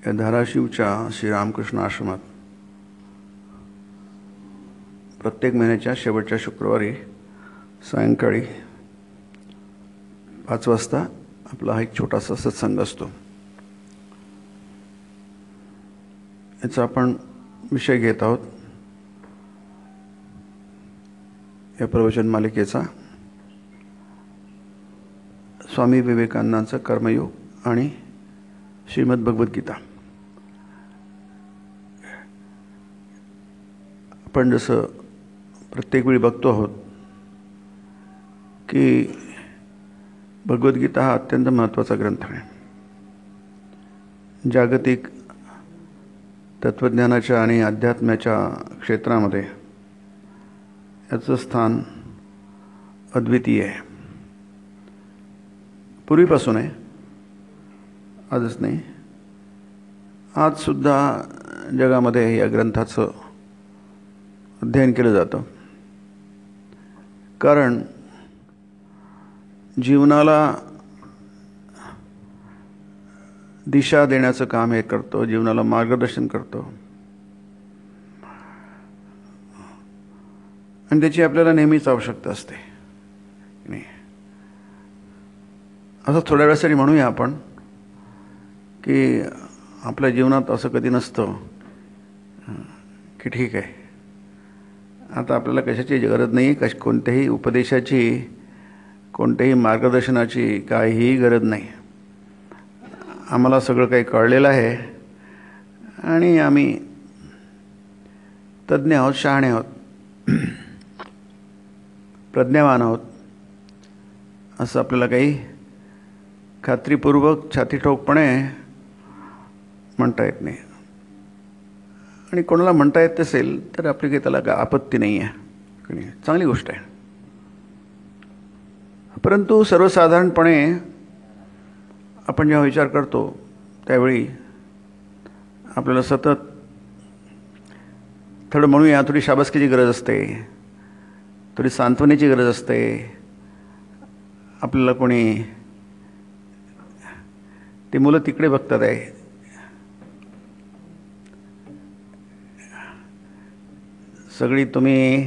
या धाराशिवच्या श्रीरामकृष्ण आश्रमात प्रत्येक महिन्याच्या शेवटच्या शुक्रवारी सायंकाळी 5 वाजता आपला हा एक छोटासा सत्संग असतो. याचा आपण विषय घेत आहोत या प्रवचन मालिकेचा स्वामी विवेकानंदांचं कर्मयोग आणि श्रीमद भगवद्गीता. आपण जसं प्रत्येक वेळी बघतो आहोत की भगवद्गीता हा अत्यंत महत्त्वाचा ग्रंथ आहे. जागतिक तत्त्वज्ञानाच्या आणि अध्यात्माच्या क्षेत्रामध्ये याचं स्थान अद्वितीय आहे. पूर्वीपासून आहे, आजच नाही. आजसुद्धा जगामध्ये या ग्रंथाचं अध्ययन केलं जातं, कारण जीवनाला दिशा देण्याचं काम हे करतो, जीवनाला मार्गदर्शन करतो आणि त्याची आपल्याला नेहमीच आवश्यकता असते. नाही असं थोड्या वेळासाठी म्हणूया आपण की आपल्या जीवनात असं कधी नसतं की ठीक आहे, आता आपल्याला कशाची गरज नाही, कोणत्याही उपदेशाची, कोणत्याही मार्गदर्शनाची काहीही गरज नाही. आम्हाला सगळं काही कळलेलं आहे आणि आम्ही तज्ज्ञ आहोत, शहाणे आहोत, प्रज्ञावान आहोत असं आपल्याला काही खात्रीपूर्वक छातीठोकपणे म्हणता येत नाही. आणि कोणाला म्हणता येत असेल तर आपली काही त्याला आपत्ती नाही आहे, चांगली गोष्ट आहे. परंतु सर्वसाधारणपणे आपण जेव्हा विचार करतो त्यावेळी आपल्याला सतत थोडं म्हणूया थोडी शाबासकीची गरज असते, थोडी सांत्वनेची गरज असते. आपल्याला कोणी ती मुलं तिकडे बघतात आहे, सगळी तुम्ही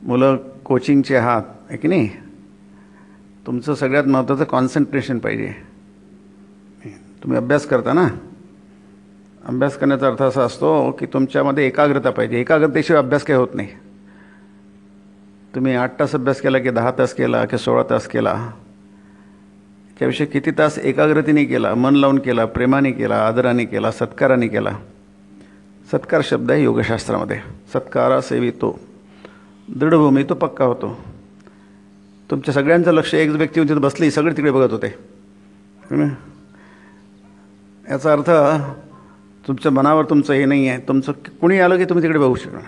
मुलं कोचिंगचे आहात आहे की नाही. तुमचं सगळ्यात महत्त्वाचं कॉन्सन्ट्रेशन पाहिजे. तुम्ही अभ्यास करता ना, अभ्यास करण्याचा अर्थ असा असतो की तुमच्यामध्ये एकाग्रता पाहिजे. एकाग्रतेशिवाय अभ्यास काही होत नाही. तुम्ही 8 तास अभ्यास केला की 10 तास केला की 16 तास केला, त्याविषयी किती तास एकाग्रतेने केला, मन लावून केला, प्रेमाने केला, आदराने केला, सत्काराने केला. सत्कार शब्द आहे योगशास्त्रामध्ये. सत्कारा सेवितो दृढभूमी तो पक्का होतो. तुमच्या सगळ्यांचं लक्ष एक व्यक्ती तिथे बसली, सगळे तिकडे बघत होते. याचा अर्थ तुमच्या मनावर तुमचं हे नाही आहे. तुमचं कुणी आलं की तुम्ही तिकडे बघू शकणार.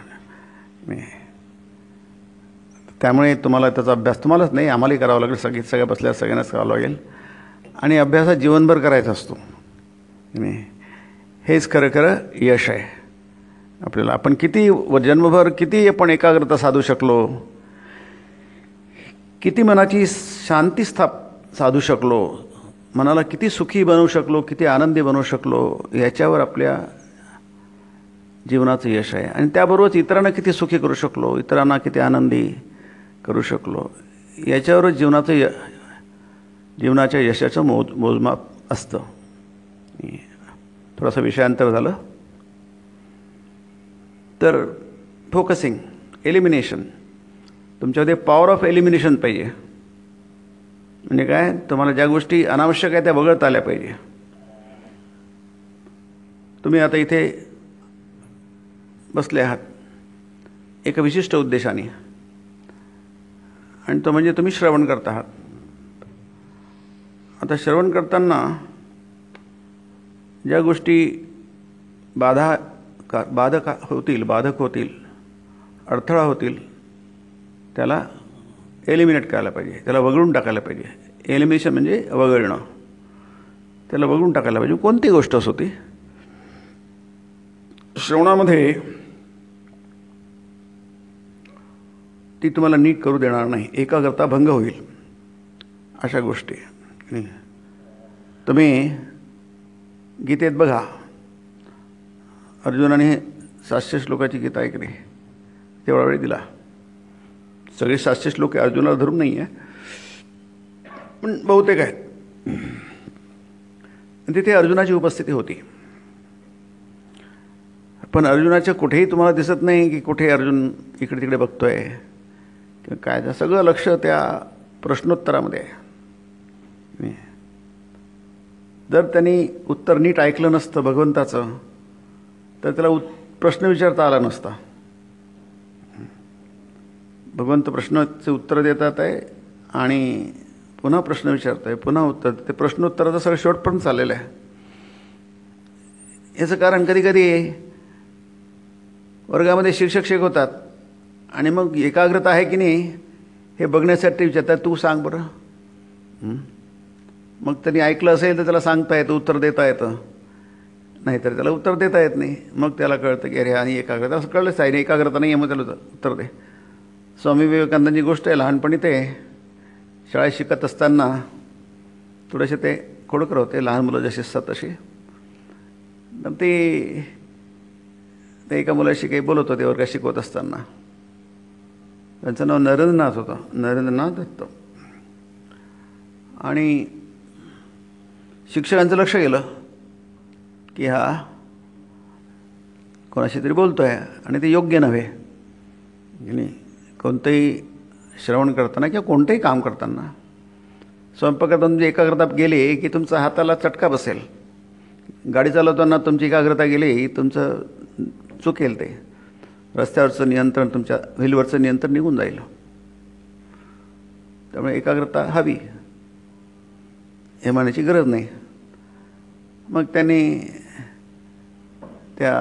त्यामुळे तुम्हाला त्याचा अभ्यास तुम्हालाच नाही, आम्हालाही करावा लागेल. सगळ्या बसल्या सगळ्यांनाच करावं लागेल आणि अभ्यासात जीवनभर करायचा असतो. हेच खरं खरं यश आहे आपल्याला. आपण किती जन्मभर किती आपण एकाग्रता साधू शकलो, किती मनाची शांती साधू शकलो, मनाला किती सुखी बनवू शकलो, किती आनंदी बनवू शकलो, याच्यावर आपल्या जीवनाचं यश आहे. आणि त्याबरोबरच इतरांना किती सुखी करू शकलो, इतरांना किती आनंदी करू शकलो, याच्यावरच जीवनाच्या यशाचं मोजमाप असतं. थोडासा विषयांतर झालं तर फोकसिंग, एलिमिनेशन. तुमच्यामध्ये पॉवर ऑफ एलिमिनेशन पाहिजे. म्हणजे काय, तुम्हाला ज्या गोष्टी अनावश्यक आहे त्या वगळता आल्या पाहिजे. तुम्ही आता इथे बसले आहात एका विशिष्ट उद्देशाने, आणि तो म्हणजे तुम्ही श्रवण करत आहात. आता श्रवण करताना ज्या गोष्टी बाधक होतील, अडथळा होतील, त्याला एलिमिनेट करायला पाहिजे, त्याला वगळून टाकायला पाहिजे. एलिमिनेशन म्हणजे वगळणं. त्याला वगळून टाकायला पाहिजे. कोणती गोष्ट असो ती. श्रवणामध्ये ती तुम्हाला नीट करू देणार नाही, एकाग्रता भंग होईल अशा गोष्टी. तुम्ही गीतेत बघा, अर्जुनाने 700 श्लोकाची गीता ऐकली, तेवढा वेळ दिला. सगळे 700 श्लोक अर्जुनाला धरून नाही आहे, पण बहुतेक आहेत. तिथे अर्जुनाची उपस्थिती होती. पण अर्जुनाच्या कुठेही तुम्हाला दिसत नाही की कुठे अर्जुन इकडे तिकडे बघतोय किंवा काय. त्या सगळं लक्ष त्या प्रश्नोत्तरामध्ये आहे. जर त्यांनी उत्तर नीट ऐकलं नसतं भगवंताचं तर त्याला प्रश्न विचारता आला नसता. भगवंत प्रश्नाचे उत्तर देतात आहे आणि पुन्हा प्रश्न विचारत आहे, पुन्हा उत्तर. ते प्रश्नोत्तराचं सगळं शेवटपर्यंत चाललेलं आहे. याचं कारण कधी कधी वर्गामध्ये शिक्षक शिकवतात आणि मग एकाग्रता आहे की नाही हे बघण्यासाठी विचारतात, तू सांग बरं. मग त्यांनी ऐकलं असेल तर त्याला सांगता येतं, उत्तर देता येतं, नाहीतर त्याला उत्तर देता येत नाही. मग त्याला कळतं की अरे आणि एकाग्रता, असं कळलंच आहे, एकाग्रता नाही आहे, मग त्याला उत्तर दे. स्वामी विवेकानंदांची गोष्ट आहे. लहानपणी ते शाळेत शिकत असताना थोडेसे ते खोडकर होते, लहान मुलं जसे असतात तसे. तर ते एका मुलाशी काही बोलत होते वर्गात शिकवत असताना. त्यांचं नाव नरेंद्रनाथ होतं, नरेंद्रनाथ दत्त. आणि शिक्षकांचं लक्ष गेलं की हा कोणाशी तरी बोलतो आहे आणि ते योग्य नव्हे. आणि कोणतंही श्रवण करताना किंवा कोणतंही काम करताना स्वयंपाकात तुमची एकाग्रता गेली की तुमचा हाताला चटका बसेल. गाडी चालवताना तुमची एकाग्रता गेली तुमचं चुकेल. ते रस्त्यावरचं नियंत्रण, तुमच्या व्हीलवरचं नियंत्रण निघून जाईल. त्यामुळे एकाग्रता हवी हे म्हणायची गरज नाही. मग त्यांनी त्या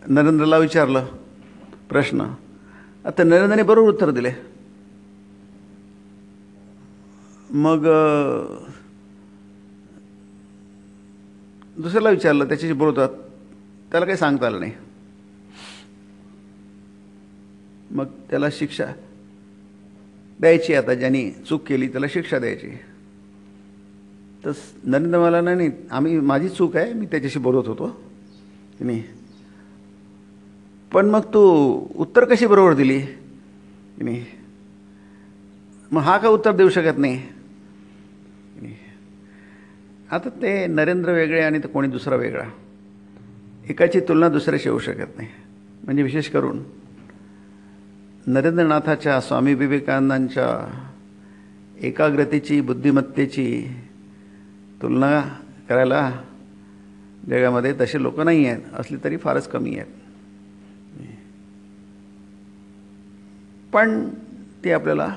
नरेंद्रला विचारलं प्रश्न. आता नरेंद्रने बरोबर उत्तर दिले. मग दुसऱ्याला विचारलं, त्याच्याशी बोलतात, त्याला काही सांगता आलं नाही. मग त्याला शिक्षा द्यायची. आता ज्यांनी चूक केली त्याला शिक्षा द्यायची. तर नरेंद्र मला नाही, माझी चूक आहे, मी त्याच्याशी बोलत होतो की नाही, पण मग तू उत्तर कशी बरोबर दिली की नाही, मग हा का उत्तर देऊ शकत नाही. आता ते नरेंद्र वेगळे आणि ते कोणी दुसरा वेगळा, एकाची तुलना दुसऱ्याशी होऊ शकत नाही. म्हणजे विशेष करून नरेंद्रनाथाच्या, स्वामी विवेकानंदांच्या एकाग्रतेची, बुद्धिमत्तेची तुलना करायला जगामध्ये तसे लोक नाही आहेत. असली तरी फारच कमी आहेत. पण ती आपल्याला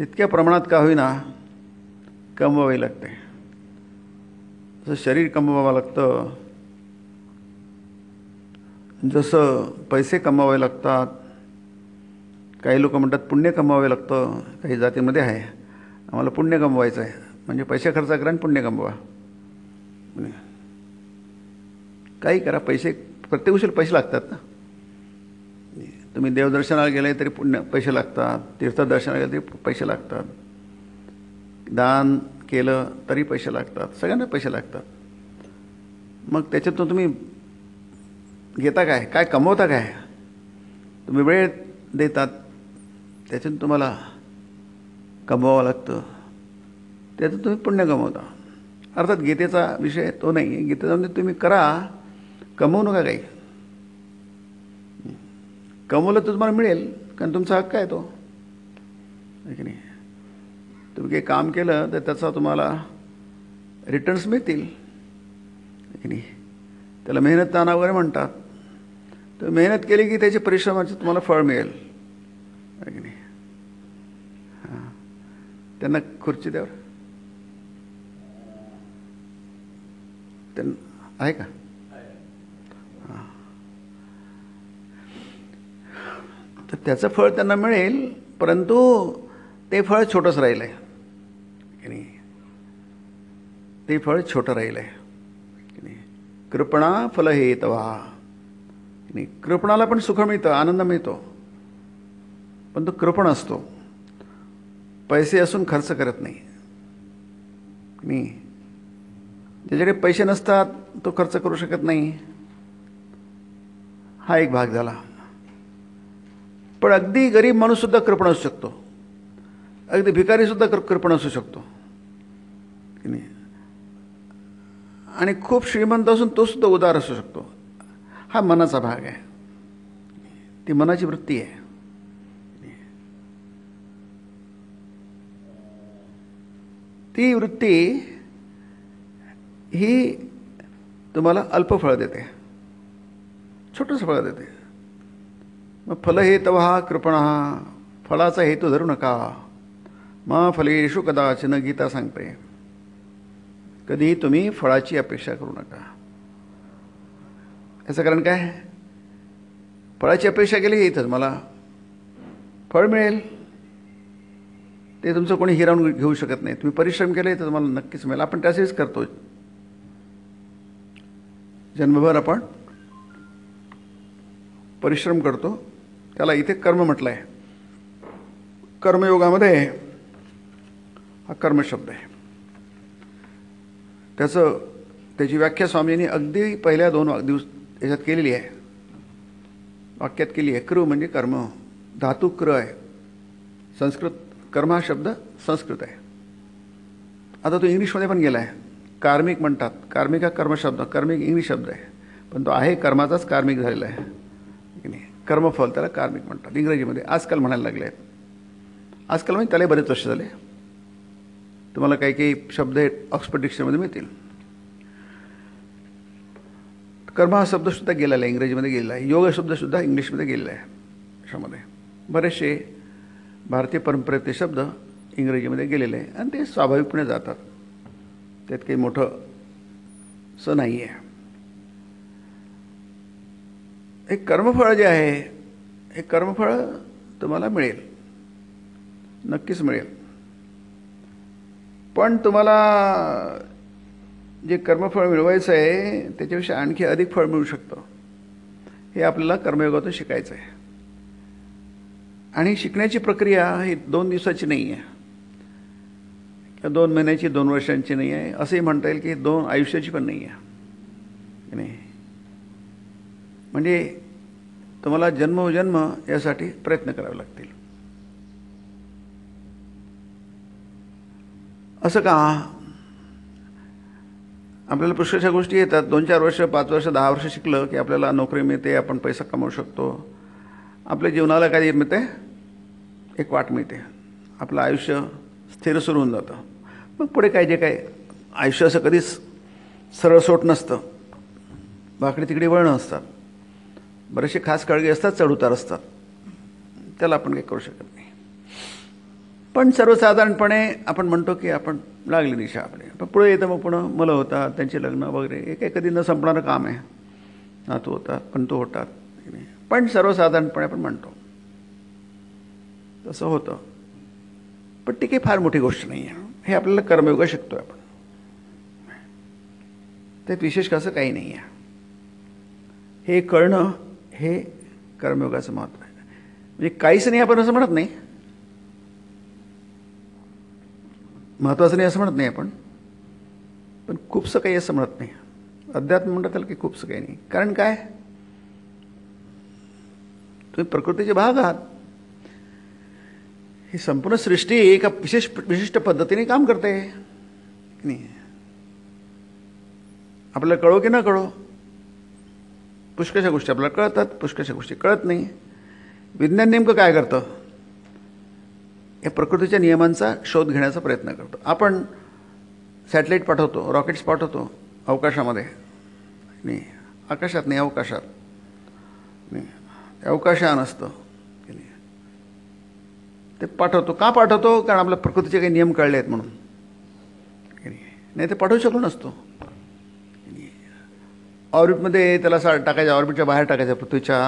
इतक्या प्रमाणात का होईना कमवावी लागते. जसं शरीर कमवावं लागतं, जसं पैसे कमवावे लागतात. काही लोक म्हणतात पुण्य कमवावे लागतं. काही जातीमध्ये आहे आम्हाला पुण्य कमवायचं आहे, म्हणजे पैसे खर्च करा आणि पुण्य कमवा. काही करा, पैसे प्रत्येक गोष्टीला पैसे लागतात ना. तुम्ही देवदर्शनाला गेले तरी पैसे लागतात, तीर्थदर्शनाला गेले तरी पैसे लागतात, दान केलं तरी पैसे लागतात, सगळ्यांना पैसे लागतात. मग त्याच्यातून तुम्ही घेता काय, काय कमवता काय. तुम्ही वेळ देतात, त्याच्यातून तुम्हाला कमवावं लागतं, त्यातून तुम्ही पुण्य कमवता. अर्थात गीतेचा विषय तो नाही आहे. गीतेचा तुम्ही करा, कमवू नका काही. कमवलं तर तुम्हाला मिळेल, कारण तुमचा हक्क आहे तो, आहे की नाही. तुम्ही काही काम केलं तर त्याचा तुम्हाला रिटर्न्स मिळतील, आहे की नाही. त्याला मेहनतताना वगैरे म्हणतात. तर मेहनत केली की त्याच्या परिश्रमाचं तुम्हाला फळ मिळेल, आहे की नाही. हां, त्यांना खुर्ची द्यावर त्यांना आहे का. हां, तर त्याचं फळ त्यांना मिळेल, परंतु ते फळ छोटंच राहिलं आहे की नाही. ते फळ छोटं राहिलं आहे की नाही. कृपणा फल हे तवा की नाही. कृपणाला पण सुख मिळतं, आनंद मिळतो, पण तो कृपण असतो. पैसे असून खर्च करत नाही. ज्याच्याकडे पैसे नसतात तो खर्च करू शकत नाही. हा एक भाग झाला. पण अगदी गरीब माणूससुद्धा कृपण असू शकतो, अगदी भिकारीसुद्धा कृपण असू शकतो की नाही. आणि खूप श्रीमंत असून तो सुद्धा उदार असू शकतो. हा मनाचा भाग आहे, ती मनाची वृत्ती आहे. ती वृत्ती ही तुम्हाला अल्प फळ देते, छोटंसं फळ देते. मग फल हेतवः कृपणः, फळाचा हेतू धरू नका. मा फलेषु कदाचन, गीता सांगते. कधीही तुम्ही फळाची अपेक्षा करू नका. याचं कारण काय? फळाची अपेक्षा केली इथंच मला फळ मिळेल, ते तुमचं कोणी हिरावून घेऊ शकत नाही. तुम्ही परिश्रम केले तर तुम्हाला नक्कीच मिळेल. आपण त्यासाठीच करतो, जन्मभर आपण परिश्रम करतो. त्याला इथे कर्म म्हटलं आहे. कर्मयोगामध्ये हा कर्म शब्द आहे. त्याची व्याख्या स्वामींनी अगदी पहिल्या 2 याच्यात केलेली आहे, वाक्यात केली आहे. कृ म्हणजे कर्म, धातू क्र आहे. संस्कृत कर्म हा शब्द संस्कृत आहे. आता तो इंग्लिशमध्ये पण गेला आहे. कार्मिक म्हणतात. कार्मिक हा कर्मशब्द, कार्मिक इंग्लिश शब्द आहे, पण तो आहे कर्माचाच कार्मिक झालेला आहे की नाही. कर्मफल त्याला कार्मिक म्हणतात इंग्रजीमध्ये. आजकाल म्हणायला लागले आहेत. आजकाल म्हणजे त्याला बरेच वर्ष झाले. तुम्हाला काही काही शब्द ऑक्सफर्ड डिक्शनरीमध्ये मिळतील. कर्म हा शब्दसुद्धा गेलेला आहे, इंग्रजीमध्ये गेलेला आहे. योग शब्दसुद्धा इंग्लिशमध्ये गेलेला आहे. अशामध्ये बरेचसे भारतीय परंपरेतले शब्द इंग्रजीमध्ये गेलेले आहे आणि ते स्वाभाविकपणे जातात. त्यात काही मोठं असं नाही आहे. हे कर्मफळ जे आहे, हे कर्मफळ तुम्हाला मिळेल, नक्कीच मिळेल. पण तुम्हाला जे कर्मफळ मिळवायचं आहे त्याच्यापेक्षा आणखी अधिक फळ मिळू शकतं. हे आपल्याला कर्मयोगातून शिकायचं आहे. आणि शिकण्याची प्रक्रिया ही 2 दिवसाची नाही आहे, किंवा 2 महिन्याची, 2 वर्षांची नाही आहे. असंही म्हणता येईल की 2 आयुष्याची पण नाही आहे नाही. म्हणजे तुम्हाला जन्मोजन्म यासाठी प्रयत्न करावे लागतील. असं का? आपल्याला पुष्कळशा गोष्टी येतात. 2-4 वर्ष, 5 वर्ष, 10 वर्ष शिकलं की आपल्याला नोकरी मिळते, आपण पैसा कमवू शकतो, आपल्या जीवनाला काय मिळते, एक वाट मिळते, आपलं आयुष्य स्थिर सुरू होऊन जातं. मग पुढे काय जे काय आयुष्य असं कधीच सरळसोट नसतं, वाकडी तिकडे वळणं असतात, बरेचसे खास काळजी असतात, चढउतार असतात. त्याला आपण काही करू शकत नाही. पण सर्वसाधारणपणे आपण म्हणतो की आपण लागली दिशा आपली. पण पुढे येतं मग पुन्हा मुलं होतात, त्यांचे लग्न वगैरे, हे काही कधी न संपणारं काम आहे. नातू होतात, पणतू होतात. पण सर्वसाधारणपणे आपण म्हणतो तसं होतं. पण ती काही फार मोठी गोष्ट नाही आहे. हे आपल्याला कर्मयोग शिकतोय आपण, त्यात विशेष कसं काही नाही आहे. हे कळणं हे कर्मयोगाचं महत्त्व आहे. म्हणजे काहीच नाही आपण असं म्हणत नाही, महत्त्वाचं नाही असं म्हणत नाही आपण, पण खूपसं काही असं म्हणत नाही. अध्यात्म म्हणतात त्याला की खूपसं काही नाही. कारण काय, तुम्ही प्रकृतीचे भाग आहात. ही संपूर्ण सृष्टी एका विशिष्ट पद्धतीने काम करते नाही. आपल्याला कळो की न कळो, पुष्कळशा गोष्टी आपल्याला कळतात, पुष्कळशा गोष्टी कळत नाही. विज्ञान नेमकं काय करतं, या प्रकृतीच्या नियमांचा शोध घेण्याचा प्रयत्न करतो. आपण सॅटेलाईट पाठवतो, रॉकेट्स पाठवतो अवकाशामध्ये नाही, आकाशात नाही, अवकाशात नाही. अवकाशयान असतं की नाही, ते पाठवतो. का पाठवतो? कारण आपल्या प्रकृतीचे काही नियम कळले आहेत म्हणून की नाही, ते पाठवू शकलो नसतो. ऑर्बिटमध्ये त्याला टाकायचं, ऑर्बिटच्या बाहेर टाकायचं, पृथ्वीच्या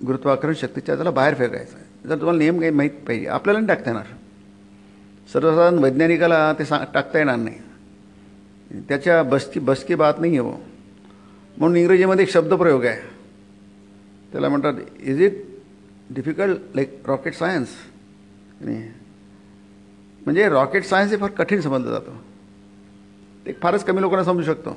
गुरुत्वाकर्षण शक्तीच्या त्याला बाहेर फेकायचं. जर तुम्हाला नियम काही माहीत पाहिजे, आपल्याला नाही टाकता येणार. सर्वसाधारण वैज्ञानिकाला ते टाकता येणार नाही. त्याच्या बसकी बात नाही आहे वो. म्हणून इंग्रजीमध्ये एक शब्दप्रयोग आहे, त्याला म्हणतात is it difficult like rocket science. म्हणजे रॉकेट सायन्स हे फार कठीण समजलं जातं, ते फारच कमी लोकांना समजू शकतो.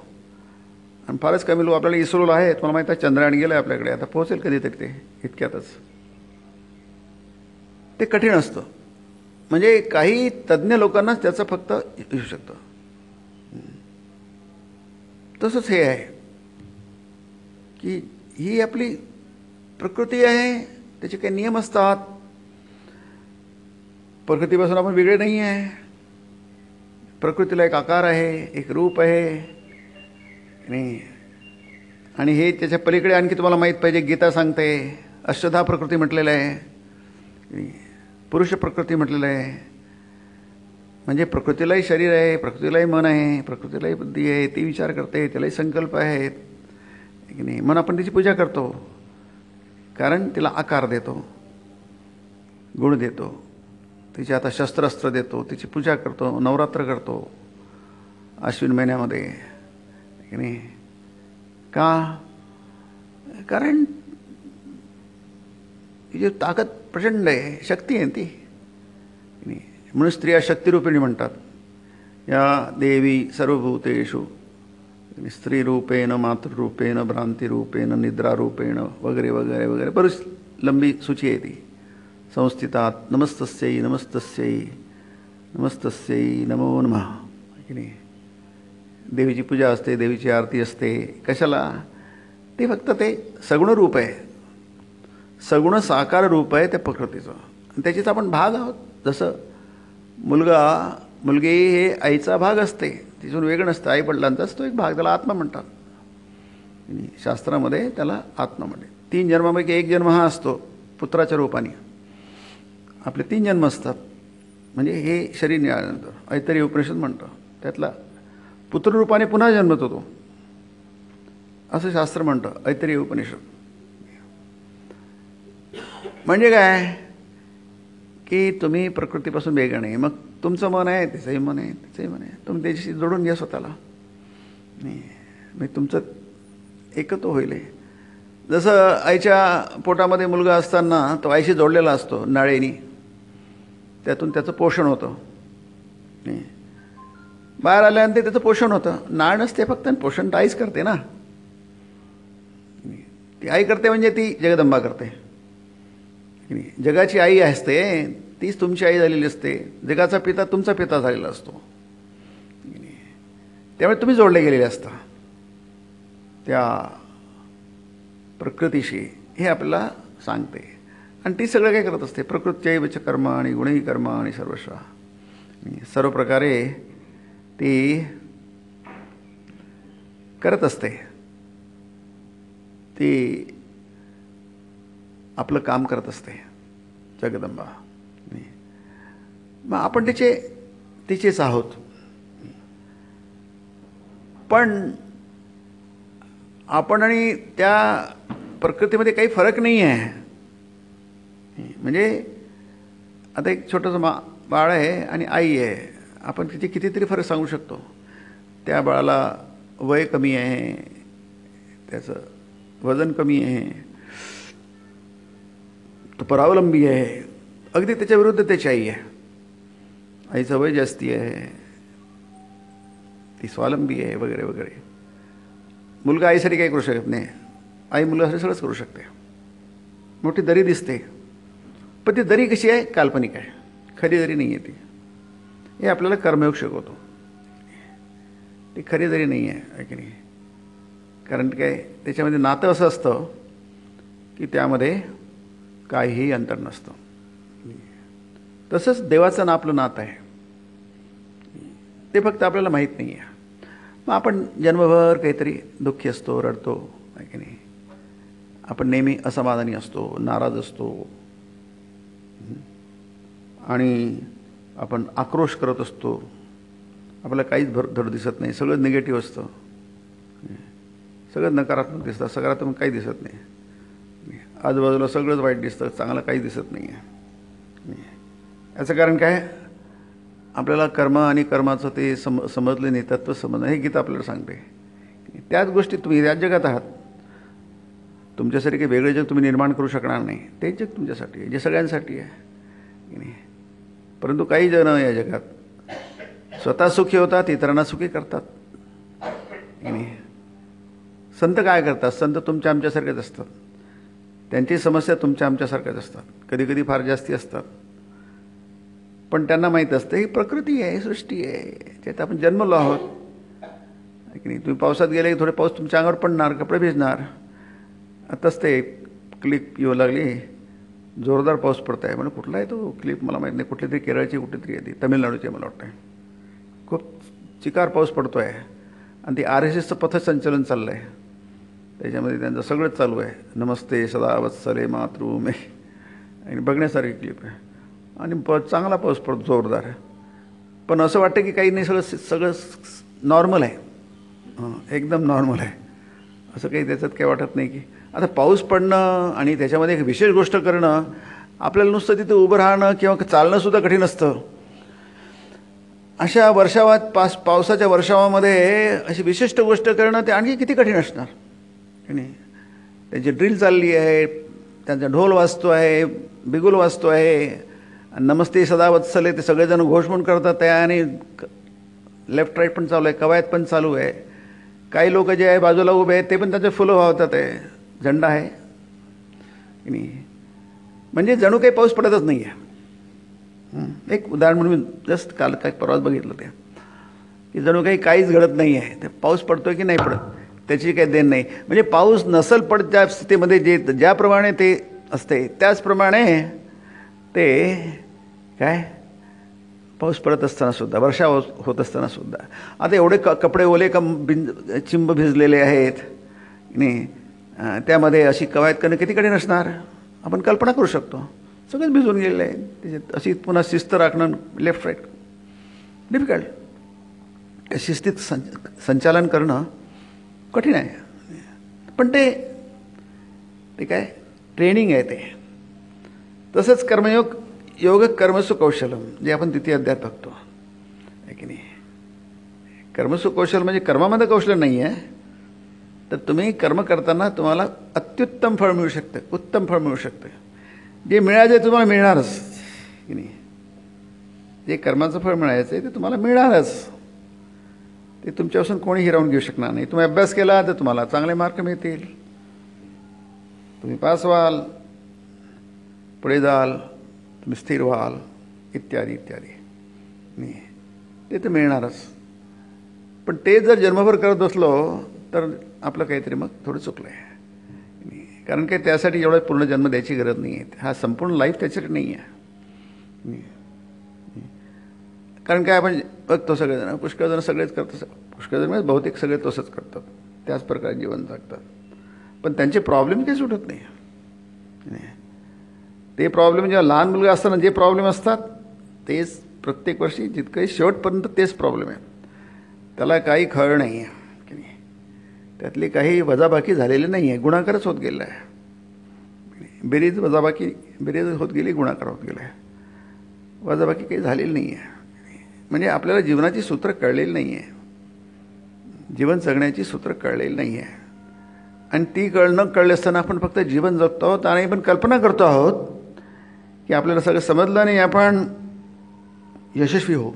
आणि फारच कमी लोक आपल्याला इस्रोला आहे, तुम्हाला माहीत आहे चंद्रयान गेलं आहे आपल्याकडे, आता पोहोचेल कधीतरी ते इतक्यातच. ते कठीण असतं, म्हणजे काही तज्ज्ञ लोकांनाच त्याचं फक्त येऊ शकतं. तसंच हे आहे की ही आपली प्रकृती आहे, त्याचे काही नियम असतात. प्रकृतीपासून आपण वेगळे नाही आहे. प्रकृतीला एक आकार आहे, एक रूप आहे, आणि हे त्याच्या पलीकडे आणखी तुम्हाला माहीत पाहिजे, गीता सांगते अष्टधा प्रकृती म्हटलेलं आहे, पुरुष प्रकृती म्हटलेलं आहे. म्हणजे प्रकृतीलाही शरीर आहे, प्रकृतीलाही मन आहे, प्रकृतीलाही बुद्धी आहे, ती विचार करते, त्यालाही संकल्प आहेत की नाही. मन आपण त्याची पूजा करतो, कारण तिला आकार देतो, गुण देतो, तिचे आता शस्त्रास्त्र देतो, तिची पूजा करतो, नवरात्र करतो अश्विन महिन्यामध्ये की नाही. का? कारण तिची ताकद प्रचंड आहे, शक्ती आहे ती. म्हणून स्त्रिया शक्तिरूपिणी म्हणतात. या देवी सर्वभूतेषु स्त्रीरूपेण, मातृरूपेण, भ्रांतिरूपेण, निद्रारूपेण वगैरे वगैरे वगैरे बरीच लंबी सूची आहे ती. संस्थितात नमस्तस्यै नमस्तस्यै नमस्तस्यै नमो नमः की नाही. देवीची पूजा असते, देवीची आरती असते. कशाला? ते फक्त ते सगुण रूप आहे, सगुण साकार रूप आहे त्या प्रकृतीचं, आणि त्याचीच आपण भाग आहोत. जसं मुलगी हे आईचा भाग असते, तिथून वेगळं नसतं, आई वडिलांचाच तो एक भाग, त्याला आत्मा म्हणतात. शास्त्रामध्ये त्याला आत्मा म्हणते. 3 जन्मापैकी एक जन्म हा असतो पुत्राच्या रूपाने. आपले 3 जन्म असतात, म्हणजे हे शरीर निघाल्यानंतर ऐतरेय उपनिषद म्हणतं, त्यातला पुत्ररूपाने पुन्हा जन्मतो तो, असं शास्त्र म्हणतं ऐतरेय उपनिषद. म्हणजे काय की तुम्ही प्रकृतीपासून वेगळं नाही. मग तुमचं मन आहे, त्याचंही मन आहे, त्याचंही मन आहे, तुम्ही त्याच्याशी जोडून घ्या स्वतःला. नाही मग तुमचं एकत्व होईल. जसं आईच्या पोटामध्ये मुलगा असताना तो आईशी जोडलेला असतो नाळेनी, त्यातून त्याचं पोषण होतं. नाही बाहेर आल्यानंतर त्याचं पोषण होतं. नाळ नसते फक्त, पोषण तर आईच करते ना. ती आई करते म्हणजे ती जगदंबा करते. जगाची आई असते, तीच तुमची आई झालेली असते. जगाचा पिता तुमचा पिता झालेला असतो. त्यामुळे तुम्ही जोडले गेलेले असता त्या प्रकृतीशी, हे आपल्याला सांगते. आणि ती सगळं काय करत असते? प्रकृत्यैवच कर्म आणि गुणही कर्म आणि सर्वस्व, सर्व प्रकारे ती करत असते. ती आपलं काम करत असते जगदंबा. मग आपण तिचेच आहोत. पण आपण आणि त्या प्रकृतीमध्ये काही फरक नाही आहे. म्हणजे आता एक छोटंसं बाळ आहे आणि आई आहे, आपण तिथे कितीतरी फरक सांगू शकतो. त्या बाळाला वय कमी आहे, त्याचं वजन कमी आहे, तो परावलंबी आहे, अगदी त्याच्या विरुद्ध त्याची आई आहे. आईचं वय जास्ती आहे, ती स्वावलंबी आहे वगैरे वगैरे. मुलगा आईसाठी काही करू शकत नाही, आई मुलासाठी सगळंच करू शकते. मोठी दरी दिसते, पण ती दरी कशी आहे? काल्पनिक आहे, खरी दरी नाही आहे ती. हे आपल्याला कर्मयोग शिकवतो. ती खरी दरी नाही आहे की नाही. कारण काय, त्याच्यामध्ये नातं असं असतं की त्यामध्ये काहीही अंतर नसतं. तसंच देवाचं आपलं नातं आहे, ते फक्त आपल्याला माहीत नाही आहे. मग आपण जन्मभर काहीतरी दुःखी असतो, रडतो आहे की नाही. आपण नेहमी असमाधानी असतो, नाराज असतो, आणि आपण आक्रोश करत असतो. आपल्याला काहीच धड दिसत नाही, सगळं निगेटिव्ह असतं, सगळं नकारात्मक दिसतं, सकारात्मक काही दिसत नाही. आजूबाजूला सगळंच वाईट दिसतं, चांगलं काही दिसत नाही आहे. याचं कारण काय? आपल्याला कर्म आणि कर्माचं ते समजले नाही, तत्व समजणं, हे गीता आपल्याला सांगते. त्याच गोष्टी तुम्ही याच जगात आहात. तुमच्यासाठी काही वेगळे जग तुम्ही निर्माण करू शकणार नाही. तेच जग तुमच्यासाठी आहे, जे सगळ्यांसाठी आहे. परंतु काही जण या जगात स्वतः सुखी होतात, इतरांना सुखी करतात. संत काय करतात? संत तुमच्या आमच्यासारखेच असतात. त्यांची समस्या तुमच्या आमच्यासारख्याच असतात, कधी कधी फार जास्ती असतात. पण त्यांना माहीत असतं ही प्रकृती आहे, सृष्टी आहे, त्यात आपण जन्मलो आहोत की नाही. तुम्ही पावसात गेले की थोडे पाऊस तुमच्या अंगावर पडणार, कपडे भिजणार. आताच ते क्लिप येऊ लागली, जोरदार पाऊस पडत आहे. म्हणजे कुठला आहे तो क्लिप मला माहीत नाही, कुठली तरी केरळची कुठली तरी आहे, ती तमिळनाडूची मला वाटतं. खूप चिकार पाऊस पडतो आहे आणि ती RSSचं पथसंचलन चाललं आहे. त्याच्यामध्ये त्यांचं सगळंच चालू आहे, नमस्ते सदा वत्सले मातृमे, आणि बघण्यासारखी क्लिप आहे. आणि चांगला पाऊस पडतो, जोरदार. पण असं वाटतं की काही नाही, सगळं नॉर्मल आहे, एकदम नॉर्मल आहे. असं काही त्याच्यात काही वाटत नाही की आता पाऊस पडणं आणि त्याच्यामध्ये एक विशेष गोष्ट करणं, आपल्याला नुसतं तिथं उभं राहणं किंवा चालणंसुद्धा कठीण असतं. अशा पावसाच्या वर्षावामध्ये अशी विशिष्ट गोष्ट करणं ते आणखी किती कठीण असणार की नाही. त्यांची ड्रिल चालली आहे, त्यांचा ढोल वाजतो आहे, बिगुल वाजतो आहे, नमस्ते सदा वत्सले ते सगळेजण घोष म्हणून करतात आहे, आणि लेफ्ट राईट पण चालू आहे, कवायत पण चालू आहे. काही लोक जे आहे बाजूला उभे आहेत ते पण त्यांचे फुलं वाहतात आहे, झेंडा आहे की नाही. म्हणजे जणू काही पाऊस पडतच नाही आहे. एक उदाहरण म्हणून जस्ट काल परवाच बघितलं ते, की जणू काहीच घडत नाही आहे. ते पाऊस पडतो की नाही पडत त्याची काही देण नाही. म्हणजे पाऊस नसल पडत ज्या स्थितीमध्ये ज्याप्रमाणे ते असते त्याचप्रमाणे ते काय पाऊस पडत असतानासुद्धा, वर्षा होत असतानासुद्धा. आता एवढे कपडे ओले चिंब भिजलेले आहेत नाही, त्यामध्ये अशी कवायत करणं किती कठीण असणार आपण कल्पना करू शकतो. सगळंच भिजून गेलेलं आहे त्याच्यात. अशी पुन्हा शिस्त राखणं, लेफ्ट राईट डिफिकल्ट. शिस्तीत संचालन करणं कठीण आहे. पण ते काय ट्रेनिंग आहे ते. तसंच योग कर्मसु कौशलम, जे आपण द्वितीय अध्यायात बघतो आहे की नाही. कर्मसु कौशल म्हणजे कर्मामध्ये कौशल्य नाही आहे, तर तुम्ही कर्म करताना तुम्हाला अत्युत्तम फळ मिळू शकतं, उत्तम फळ मिळू शकतं. जे मिळायचं आहे तुम्हाला मिळणारच की नाही. जे कर्माचं फळ मिळायचं आहे ते तुम्हाला मिळणारच. ते तुमच्यापासून कोणी हिरावून घेऊ शकणार नाही. तुम्ही अभ्यास केला तर तुम्हाला चांगले मार्क मिळतील, तुम्ही पास व्हाल, पुढे जाल, तुम्ही स्थिर व्हाल, इत्यादी इत्यादी नाही, ते तर मिळणारच. पण ते जर जन्मभर करत बसलो तर आपलं काहीतरी मग थोडं चुकलं आहे. कारण काही त्यासाठी एवढा पूर्ण जन्म द्यायची गरज नाही आहे. हा संपूर्ण लाईफ त्याच्यासाठी नाही आहे. कारण काय आपण बघतो सगळेजण, पुष्कळजण सगळेच करतात, पुष्कळजण म्हणजे बहुतेक सगळे तसंच करतात, त्याच प्रकारे जीवन जगतात. पण त्यांचे प्रॉब्लेम काही सुटत नाही. ते प्रॉब्लेम जेव्हा लहान मुलगा असताना जे प्रॉब्लेम असतात तेच प्रत्येक वर्षी जितकंही शेवटपर्यंत तेच प्रॉब्लेम आहे. त्याला काही खळ नाही आहे की नाही. त्यातली काही वजाबाकी झालेली नाही आहे, गुणाकारच होत गेला आहे. बेरीज होत गेली, गुणाकार होत गेला आहे. वजाबाकी काही झालेली नाही आहे. म्हणजे आपल्याला जीवनाची सूत्र कळलेली नाही आहे, जीवन जगण्याची सूत्र कळलेली नाही आहे. आणि ती कळले असताना आपण फक्त जीवन जगतो आहोत आणि आपण कल्पना करतो आहोत की आपल्याला सगळं समजलं आणि आपण यशस्वी हो.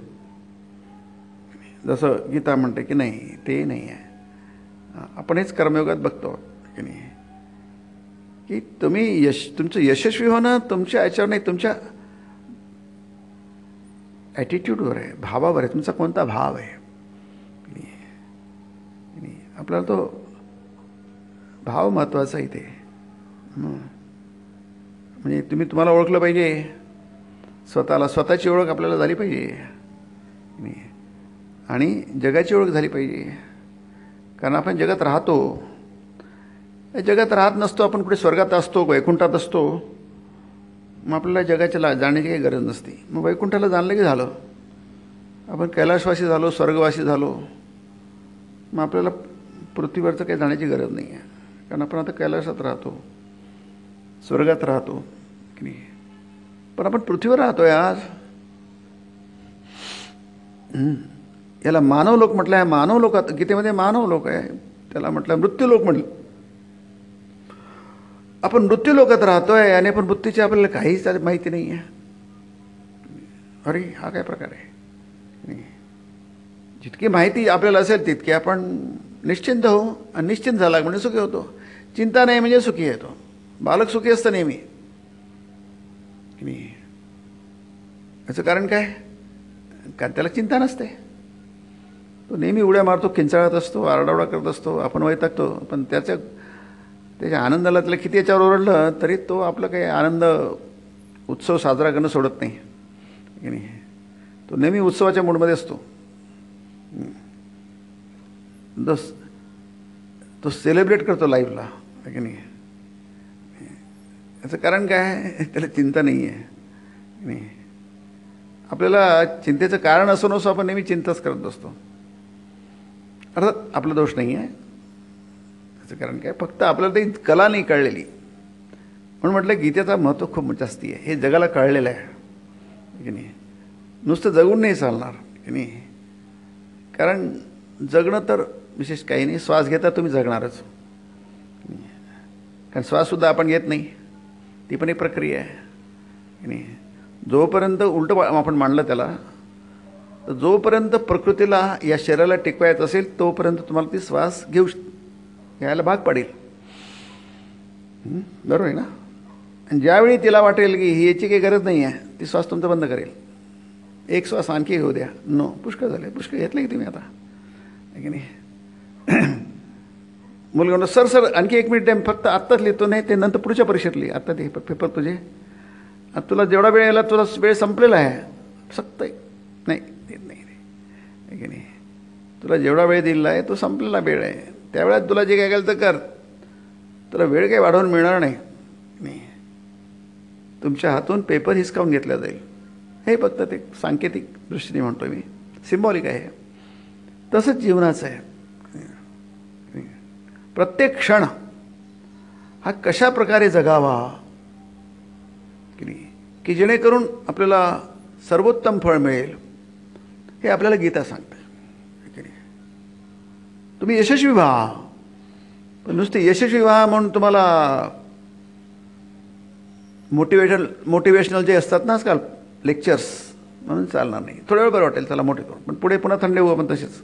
जसं गीता म्हणते की नाही, ते नाही आहे. आपण हेच कर्मयोगात बघतो की नाही, की तुम्ही तुमचं यशस्वी होणं तुमच्या याच्यावर नाही, तुमच्या ॲटिट्यूडवर आहे, भावावर आहे. तुमचा कोणता भाव आहे. आपल्याला तो भाव महत्त्वाचा आहे. ते म्हणजे तुम्हाला ओळखलं पाहिजे, स्वतःची ओळख आपल्याला झाली पाहिजे आणि जगाची ओळख झाली पाहिजे. कारण आपण जगात राहतो, जगात राहत नसतो, आपण कुठे स्वर्गात असतो, वैकुंठात असतो, मग आपल्याला जगाच्या जाण्याची काही गरज नसते. मग वैकुंठाला जाणलं की झालं, आपण कैलासवासी झालो, स्वर्गवासी झालो, मग आपल्याला पृथ्वीवरचं काही जाण्याची गरज नाही आहे. कारण आपण आता कैलासात राहतो, स्वर्गात राहतो की नाही. पण आपण पृथ्वीवर राहतो आहे आज. याला मानव लोक म्हटलं आहे. मानव लोकात गीतेमध्ये मानव लोक आहे, त्याला म्हटलं मृत्यूलोक म्हटलं. आपण मृत्यू लोकात राहतो आहे आणि आपण मृत्यूची आपल्याला काहीच माहिती नाही आहे. अरे हा काय प्रकार आहे. जितकी माहिती आपल्याला असेल तितकी आपण निश्चिंत हो, आणि निश्चिंत झाला म्हणजे सुखी होतो. चिंता नाही म्हणजे सुखी येतो. बालक सुखी असतं नेहमी. याचं कारण काय? कारण त्याला चिंता नसते. तो नेहमी उड्या मारतो, किंचाळत असतो, आरडाओरडा करत असतो, आपण वैतागतो. पण त्याच्या आनंदाला त्याला किती याच्यावर ओरडलं तरी तो आपलं काही आनंद उत्सव साजरा करणं सोडत नाही की नाही. तो नेहमी उत्सवाच्या मूडमध्ये असतो. तो सेलिब्रेट करतो लाईफला की नाही. याचं कारण काय? त्याला चिंता नाही आहे नाही. आपल्याला चिंतेचं कारण असो नसो आपण नेहमी चिंताच करत बसतो. अर्थात आपला दोष नाही आहे. त्याचं कारण काय? फक्त आपल्याला ती कला नाही कळलेली. म्हणून म्हटलं गीतेचं महत्त्व खूप जास्ती आहे. हे जगाला कळलेलं आहे की नाही. नुसतं जगून नाही चालणार की नाही. कारण जगणं तर विशेष काही नाही. श्वास घेता तुम्ही जगणारच. कारण श्वाससुद्धा आपण घेत नाही. ती पण एक प्रक्रिया आहे की नाही. जोपर्यंत उलटं आपण मांडलं त्याला, तर जोपर्यंत प्रकृतीला या शरीराला टिकवायचं असेल तोपर्यंत तुम्हाला ती श्वास घ्यायला भाग पडेल. बरोबर आहे ना. आणि ज्यावेळी तिला वाटेल की ही याची काही गरज नाही आहे, ती श्वास तुमचा बंद करेल. एक श्वास आणखी घेऊ द्या. नो, पुष्कळ झाले. पुष्कळ घेतलं की तुम्ही आता की नाही. मुलगा म्हणतो सर आणखी 1 मिनिट टाईम, फक्त आत्ताच लिहितो. नाही ते नंतर पुढच्या परीक्षेत लिही. आत्ता ते पेपर तुझे, आता तुला जेवढा वेळ यायला तुला वेळ संपलेला आहे. सक्त नाही देत नाही की नाही. तुला जेवढा वेळ दिलेला आहे तो संपलेला वेळ आहे. त्यावेळेत तुला जे काय केलं तर कर. तुला वेळ काही वाढवून मिळणार नाही. तुमच्या हातून पेपर हिसकावून घेतला जाईल. हे फक्त ते सांकेतिक दृष्टीने म्हणतो मी, सिम्बॉलिक आहे. तसंच जीवनाचं आहे. प्रत्येक क्षण हा कशा प्रकारे जगावा की नाही, की जेणेकरून आपल्याला सर्वोत्तम फळ मिळेल, हे आपल्याला गीता सांगते की नाही. तुम्ही यशस्वी व्हा, पण नुसते यशस्वी व्हा म्हणून तुम्हाला मोटिवेशनल जे असतात ना आजकाल लेक्चर्स म्हणून चालणार नाही. थोड्या वेळ बरं वाटेल, चला मोठे करू, पण पुढे पुन्हा थंडे होऊ आपण तसेच.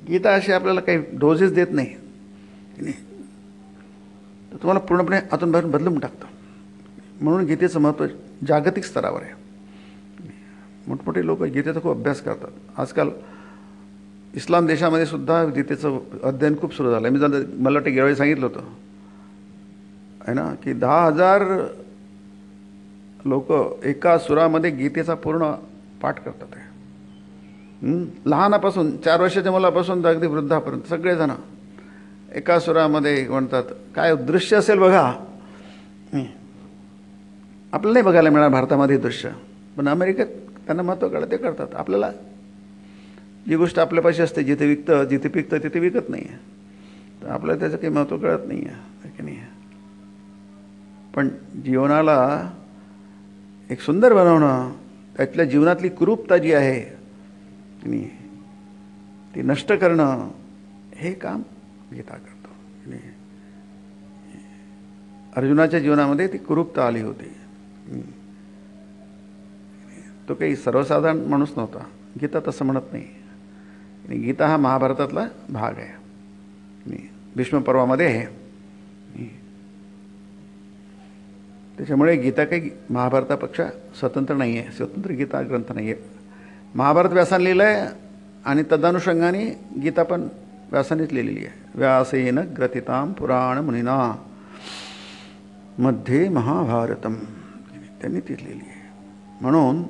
गीता अशी आपल्याला काही डोजेस देत नाही की नाही. तर तुम्हाला पूर्णपणे आतून बाहेरून बदलून टाकतं. म्हणून गीतेचं महत्त्व जागतिक स्तरावर आहे. मोठमोठे लोक गीतेचा खूप अभ्यास करतात. आजकाल इस्लाम देशामध्ये सुद्धा गीतेचं अध्ययन खूप सुरू झालं आहे. मला वाटतं गेल्यावेळी सांगितलं होतं आहे ना, की 10,000 लोक एका सुरामध्ये गीतेचा पूर्ण पाठ करतात आहे. लहानापासून 4 वर्षाच्या मुलापासून तर अगदी वृद्धापर्यंत सगळेजण एका सुरामध्ये म्हणतात. काय दृश्य असेल बघा. आपल्याला नाही बघायला मिळणार भारतामध्ये दृश्य, पण अमेरिकेत त्यांना महत्त्व कळतं, ते करतात. आपल्याला जी गोष्ट आपल्यापाशी असते, जिथे पिकतं तिथे विकत नाही आहे, तर आपल्याला त्याचं काही महत्त्व कळत नाही आहे की नाही. पण जीवनाला एक सुंदर बनवणं, त्यातल्या जीवनातली कुरूपता जी आहे की नाही ती नष्ट करणं, हे काम गीता करतो की नाही. अर्जुनाच्या जीवनामध्ये ती कुरूपता आली होती. तो काही सर्वसाधारण माणूस नव्हता. गीता तसं म्हणत नाही. गीता हा महाभारतातला भाग आहे. भीष्म पर्वामध्ये आहे. त्याच्यामुळे गीता काही महाभारतापेक्षा स्वतंत्र नाही आहे. स्वतंत्र गीता ग्रंथ नाही आहे. महाभारत व्यासाने लिहिलं आहे आणि तदानुषंगाने गीता पण व्यासानेच लिहिलेली आहे. व्यासेन ग्रथितां पुराण मुनिना मध्ये महाभारतम, त्यांनी ती लिहिली आहे. म्हणून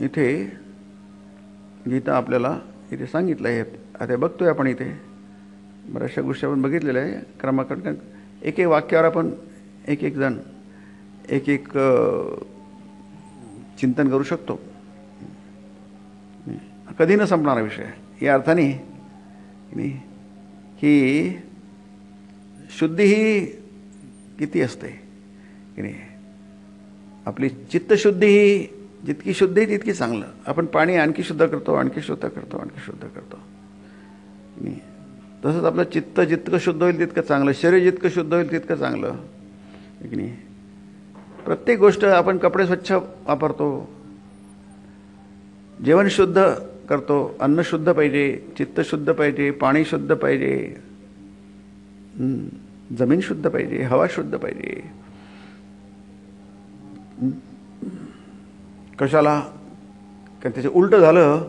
इथे गीता आपल्याला इथे सांगितलं आहे. आता बघतोय आपण इथे बऱ्याचशा गोष्टी आपण बघितलेल्या आहे. क्रमाक्रम एक वाक्यावर आपण एक जण एक चिंतन करू शकतो. कधी न संपणारा विषय. या अर्थाने की शुद्धी ही किती असते की नाही. आपली चित्तशुद्धी ही जितकी शुद्ध आहे तितकी चांगलं. आपण पाणी आणखी शुद्ध करतो, आणखी शुद्ध करतो, आणखी शुद्ध करतो. तसंच आपलं चित्त जितकं शुद्ध होईल तितकं चांगलं, शरीर जितकं शुद्ध होईल तितकं चांगलं की नाही. प्रत्येक गोष्ट, आपण कपडे स्वच्छ वापरतो, जेवण शुद्ध करतो. अन्न शुद्ध पाहिजे, चित्त शुद्ध पाहिजे, पाणी शुद्ध पाहिजे, जमीन शुद्ध पाहिजे, हवा शुद्ध पाहिजे. कशाला? कारण त्याचे उलट झालं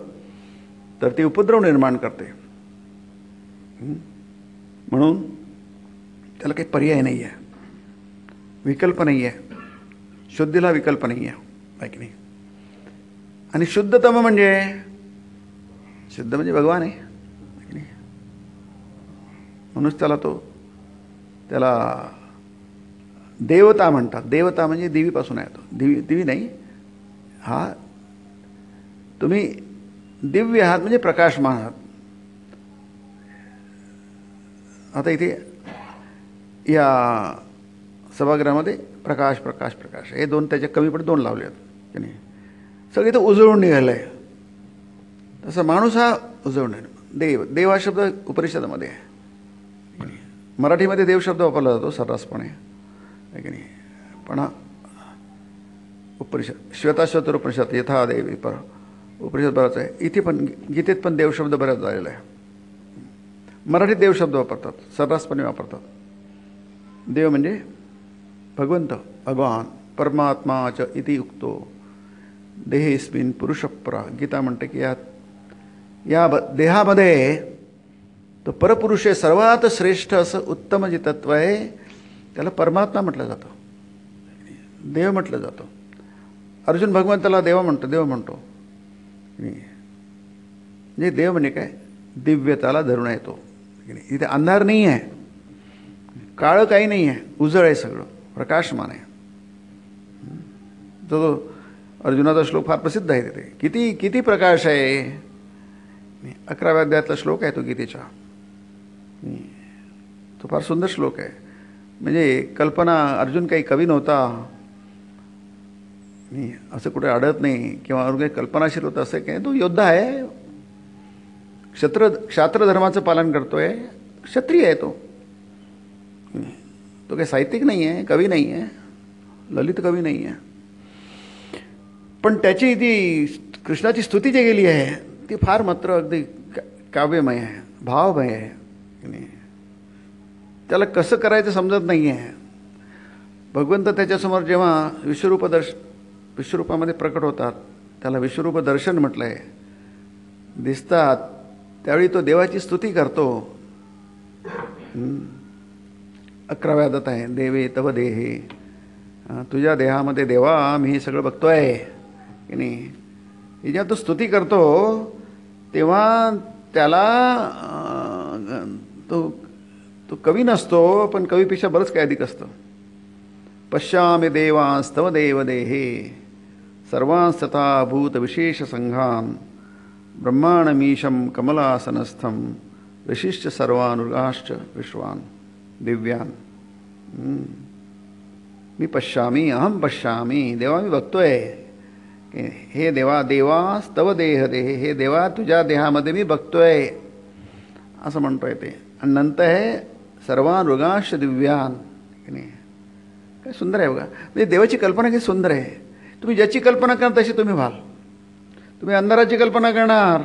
तर ते उपद्रव निर्माण करते. म्हणून त्याला काही पर्याय नाही आहे, विकल्प नाही आहे. शुद्धीला विकल्प नाही आहे की नाही. आणि शुद्धतम म्हणजे शुद्ध म्हणजे भगवान आहे की नाही. म्हणूनच त्याला देवता म्हणतात. देवता म्हणजे देवीपासून आहे तो. दिवी नाही, हा तुम्ही दिव्य आहात म्हणजे प्रकाशमान आहात. आता इथे या सभागृहामध्ये प्रकाश प्रकाश प्रकाश हे दोन, त्याच्या कमी पण दोन लावले आहेत की नाही. सगळे तर उजळून निघालं आहे. तसं माणूस हा उजळून आहे. देव हा शब्द उपनिषदामध्ये आहे. मराठीमध्ये देव शब्द वापरला जातो सर्रासपणे आहे की नाही. पण हा उपनिषद, श्वेताश्वतर उपनिषद, यथा देवी पर उपनिषद बराच आहे. इथे पण गीतेत पण देव शब्द बऱ्याच झालेला आहे. मराठीत देव शब्द वापरतात, सर्रासपणे वापरतात. देव म्हणजे भगवंत, भगवान, परमात्मा च इति उक्तो देहेस्मिन् पुरुषपरा. गीता म्हणते की या देहामध्ये तो परपुरुष आहे, सर्वात श्रेष्ठ असं उत्तम जे तत्व आहे त्याला परमात्मा म्हटलं जातं, देव म्हटलं जातं. अर्जुन भगवंताला देव म्हणतो. म्हणजे देव म्हणजे काय? दिव्यताला धरून येतो. इथे अंधार नाही आहे, काळं काही नाही आहे, उजळ आहे, सगळं प्रकाशमान आहे. तो अर्जुनाचा श्लोक फार प्रसिद्ध आहे. तिथे किती किती प्रकाश आहे. 11व्या अध्यायातला श्लोक आहे तो गीतेचा. तो फार सुंदर श्लोक आहे. म्हणजे कल्पना, अर्जुन काही कवी नव्हता असं कुठे आढळत नाही, किंवा अर्जुन काही कल्पनाशील होता असं काय. तो योद्धा आहे, क्षात्र धर्माचं पालन करतोय, क्षत्रिय आहे तो. तो काही साहित्यिक नाही आहे, कवी नाही आहे, ललित कवी नाही आहे. पण त्याची ती कृष्णाची स्तुती जी गेली आहे ती फार मात्र अगदी काव्यमय आहे, भावमय आहे. त्याला कसं करायचं समजत नाही आहे. भगवंत त्याच्यासमोर जेव्हा विश्वरूपामध्ये प्रकट होतात, त्याला विश्वरूप दर्शन म्हटलं आहे, दिसतात, त्यावेळी तो देवाची स्तुती करतो. 11व्या अध्यायात आहे, देवे तव देहे, तुझ्या देहामध्ये देवा मी हे सगळं बघतोय की नाही. ही जेव्हा तो स्तुती करतो तेव्हा त्याला तो कवी नसतो, पण कवीपेक्षा बरंच काय अधिक असतं. पश्यामि देवांस्तव देव देहे सर्वांस्तथा भूत विशेष संघान ब्रह्माणमीशं कमलासनस्थं ऋषिश्च सर्वानुगाश्च विश्वान दिव्यान. मी पश्यामी, अहम पश्यामी, देवा मी बघतोय. हे देवा स्तव देह देहे, हे देवा तुझ्या देहामध्ये मी बघतोय असं म्हणतोय ते. आणि नंतर हे सर्वानुगाश्च दिव्यान. काय सुंदर आहे बघा. म्हणजे देवाची कल्पना किती सुंदर आहे. तुम्ही ज्याची कल्पना करणार तशी तुम्ही व्हाल. तुम्ही अंधाराची कल्पना करणार,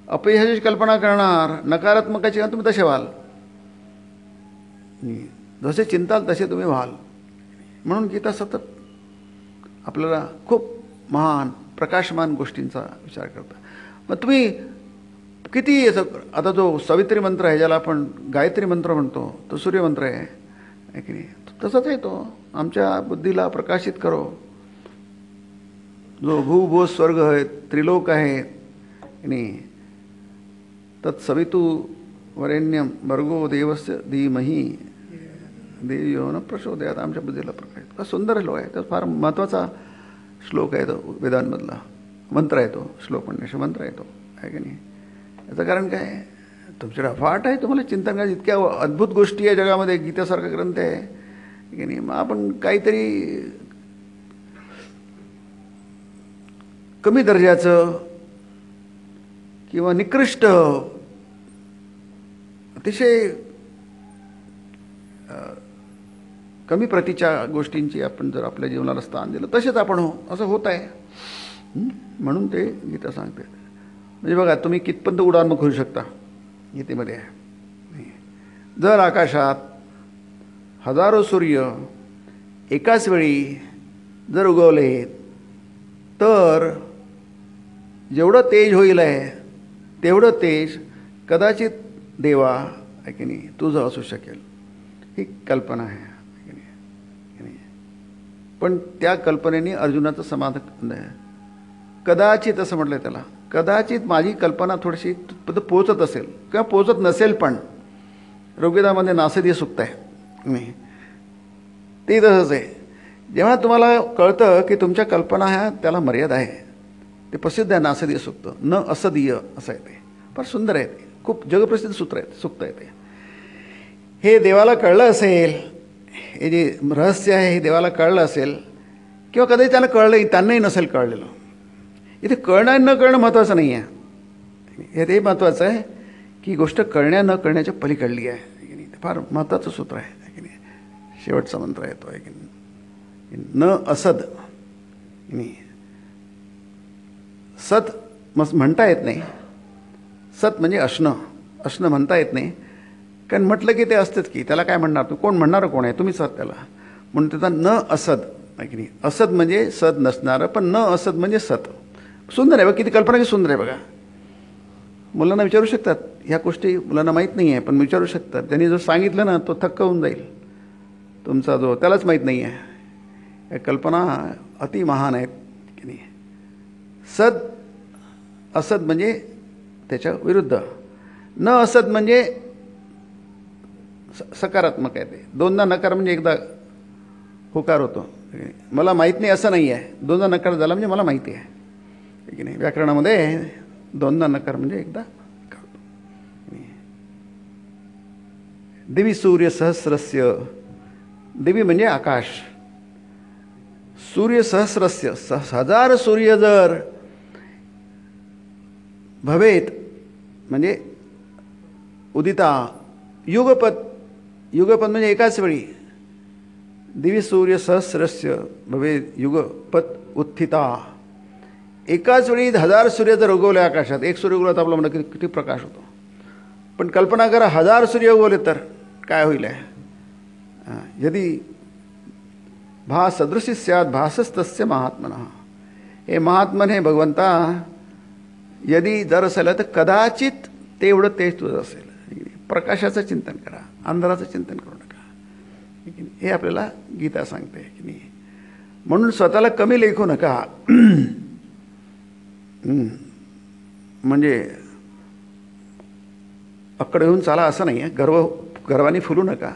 अपयशाची कल्पना करणार, नकारात्मकाची, तुम्ही तसे व्हाल. जसे चिंताल तसे तुम्ही व्हाल. म्हणून गीता सतत आपल्याला खूप महान प्रकाशमान गोष्टींचा विचार करता. मग तुम्ही किती आता जो सावित्री मंत्र आहे, ज्याला आपण गायत्री मंत्र म्हणतो, तो सूर्यमंत्र आहे की नाही, तसाच आहे तो. आमच्या बुद्धीला प्रकाशित करो. जो भूभू स्वर्ग आहे, त्रिलोक आहे आणि तत्सवितु वरेण्यम भर्गो देवस्य धीमहि देवो न प्रचोदयात. आमच्या बुद्धीला प्रकाशित. का सुंदर श्लोक आहे. तर फार महत्त्वाचा श्लोक आहे तो, वेदांमधला मंत्र आहे तो. श्लोक म्हणण्याचा मंत्र आहे तो, आहे की नाही. याचं कारण काय? तुमच्याकडे अफाट आहे, तुम्हाला चिंतन करायचं. इतक्या अद्भुत गोष्टी आहे जगामध्ये, गीतेसारखा ग्रंथ आहे की नाही. मग आपण काहीतरी कमी दर्जाचं किंवा निकृष्ट, अतिशय कमी प्रतीच्या गोष्टींची आपण जर आपल्या जीवनाला स्थान दिलं, तसेच आपण हो, असं होत आहे. म्हणून ते गीता सांगते. म्हणजे बघा तुम्ही कितपर्यंत उड्डाण करू शकता गीतेमध्ये आहे. जर आकाशात हजारो सूर्य एकाच वेळी जर उगवले तर जेवढं तेज होईल आहे तेवढं तेज कदाचित देवा आहे की नाही तुझं असू शकेल. ही कल्पना आहे की नाही. पण त्या कल्पनेने अर्जुनाचं समाधान आहे. कदाचित असं म्हटलं त्याला, कदाचित माझी कल्पना थोडीशी पोचत असेल किंवा पोचत नसेल, पण ऋग्वेदामध्ये नासदीय सूक्त आहे नाही ते तसंच आहे. जेव्हा तुम्हाला कळतं की तुमच्या कल्पना ह्या त्याला मर्यादा आहे, ते प्रसिद्ध आहे नासदीय सूक्त, न असदीय असं आहे ते. फार सुंदर आहे ते, खूप जगप्रसिद्ध सूत्र आहे सूक्त आहे ते. हे देवाला कळलं असेल, हे जे रहस्य आहे हे देवाला कळलं असेल किंवा कदाचित त्याला कळलं त्यांनाही नसेल कळलेलं. इथे कळणं न कळणं महत्त्वाचं नाही आहे. हे महत्त्वाचं आहे की गोष्ट कळण्या न कळण्याच्या पलीकडली आहे की नाही. ते फार महत्त्वाचं सूत्र आहे की नाही. शेवटचा मंत्र आहे तो आहे की नाही. न असद नाही, सत म्हणता येत नाही. सत म्हणजे असणं म्हणता येत नाही, कारण म्हटलं की ते असतंच की त्याला काय म्हणणार, तू कोण म्हणणारं कोण आहे, तुम्हीच आहात त्याला. म्हणून त्याचा न असद आहे की नाही. असद म्हणजे सद नसणारं, पण न असद म्हणजे सत. सुंदर आहे बघा, किती कल्पना किती सुंदर आहे बघा. मुलांना विचारू शकतात, ह्या गोष्टी मुलांना माहीत नाही आहे पण विचारू शकतात. त्यांनी जर सांगितलं ना तो थक्क होऊन जाईल. तुमचा जो त्यालाच माहीत नाही आहे. या कल्पना अति महान आहेत की नाही. सद असद म्हणजे त्याच्या विरुद्ध, न असद म्हणजे सकारात्मक आहे. ते दोनदा नकार म्हणजे एकदा होकार होतो. मला माहीत नाही असं नाही आहे, दोनदा नकार झाला म्हणजे मला माहिती आहे की नाही. व्याकरणामध्ये दोनदा नकार म्हणजे एकदा होकार होतो. दिवी सूर्य सहस्रस्य, दिवी म्हणजे आकाश, सूर्य सहस्रस्य हजार सूर्य जर भवेत म्हणजे उदिता, युगपत म्हणजे एकाच वेळी, दिवी सूर्य सहस्रस्य भवेत युगपत उत्थिता. एकाच वेळी हजार सूर्य जर उगवले आकाशात, एक सूर्य उगवला तर आपला म्हणा किती प्रकाश होतो. पण कल्पना करा हजार सूर्य उगवले तर काय होईल आहे. यदि भासदृशी स्यात् भासस्तस्य महात्मनः. हे महात्मन हे भगवंता यदि जर असेल तर कदाचित ते एवढं तेज तुझं असेल. प्रकाशाचं चिंतन करा, अंधाराचं चिंतन करू नका. हे आपल्याला गीता सांगते की नाही. म्हणून स्वतःला कमी लेखू नका. म्हणजे अक्कड येऊन चाला असं नाही आहे. गर्वाने फुलू नका.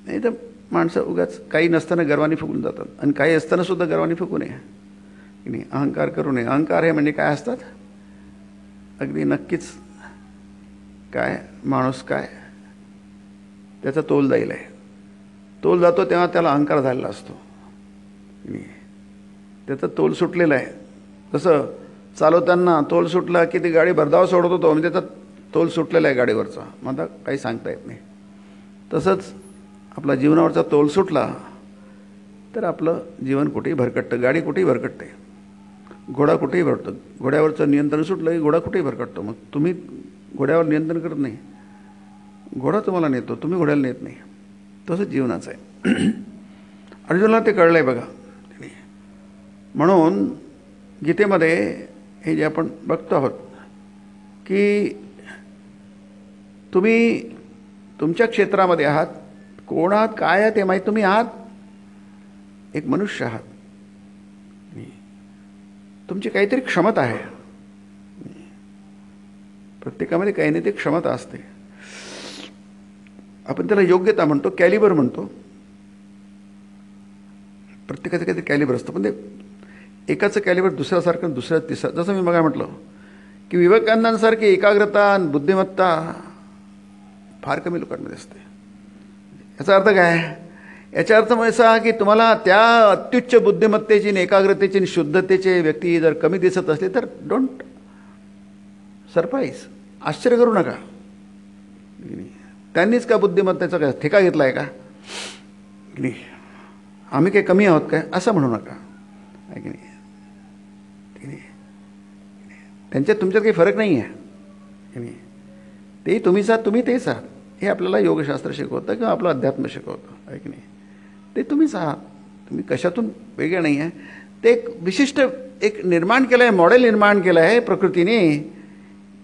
नाही तर माणसं उगाच काही नसताना गर्वाने फुगून जातात, आणि काही असताना सुद्धा गर्वाने फुगू नये की नाही. अहंकार करू नये. अहंकार हे म्हणजे काय असतात, अगदी नक्कीच काय माणूस काय त्याचा तोल जाईल आहे. तोल जातो तेव्हा त्याला अहंकार झालेला असतो. त्याचा तोल सुटलेला आहे. तसं चालवताना तोल सुटला की ती गाडी भरधाव सोडत होतो, म्हणजे त्याचा तोल सुटलेला आहे गाडीवरचा, मग आता काही सांगता येत नाही. तसंच आपला जीवनावरचा तोल सुटला तर आपलं जीवन कुठेही भरकटतं, गाडी कुठेही भरकटते, घोडा कुठेही भरतो. घोड्यावरचं नियंत्रण सुटलं की घोडा कुठेही भरकटतो. मग तुम्ही घोड्यावर नियंत्रण करत नाही, घोडा तुम्हाला नेतो, तुम्ही घोड्याला नेत नाही. तसंच जीवनाचं आहे. अर्जुनाला ते कळलं आहे बघा. म्हणून गीतेमध्ये हे जे आपण बघतो आहोत की तुम्ही तुमच्या क्षेत्रामध्ये आहात, कोण आहात काय आहे ते माहीत, तुम्ही आहात एक मनुष्य आहात. तुमची काहीतरी क्षमता आहे, प्रत्येकामध्ये काही नाही ते क्षमता असते. आपण त्याला योग्यता म्हणतो, कॅलिबर म्हणतो. प्रत्येकाचं काहीतरी कॅलिबर असतं, पण ते एकाचं कॅलिबर दुसऱ्यासारखं, दुसऱ्या तिसरं. जसं मी मग म्हटलं की विवेकानंदांसारखी एकाग्रता आणि बुद्धिमत्ता फार कमी लोकांमध्ये असते. याचा अर्थ काय, याचा अर्थ असा की तुम्हाला त्या अत्युच्च बुद्धिमत्तेची आणि एकाग्रतेची आणि शुद्धतेचे व्यक्ती जर कमी दिसत असले तर डोंट सरप्राईज, आश्चर्य करू नका. त्यांनीच का बुद्धिमत्तेचा काय ठेका घेतला आहे का, नाही आम्ही काही कमी आहोत काय असं म्हणू नका. आहे की नाही. त्यांच्यात तुमच्यात काही फरक नाही आहे की नाही. तेही तुम्हीच आहात, तुम्ही तेच आहात. हे आपल्याला योगशास्त्र शिकवतं किंवा आपलं अध्यात्म शिकवतं आहे की नाही. ते तुम्हीच आहात, तुम्ही कशातून वेगळे नाही आहे. ते एक विशिष्ट एक निर्माण केलं आहे, मॉडेल निर्माण केलं आहे प्रकृतीने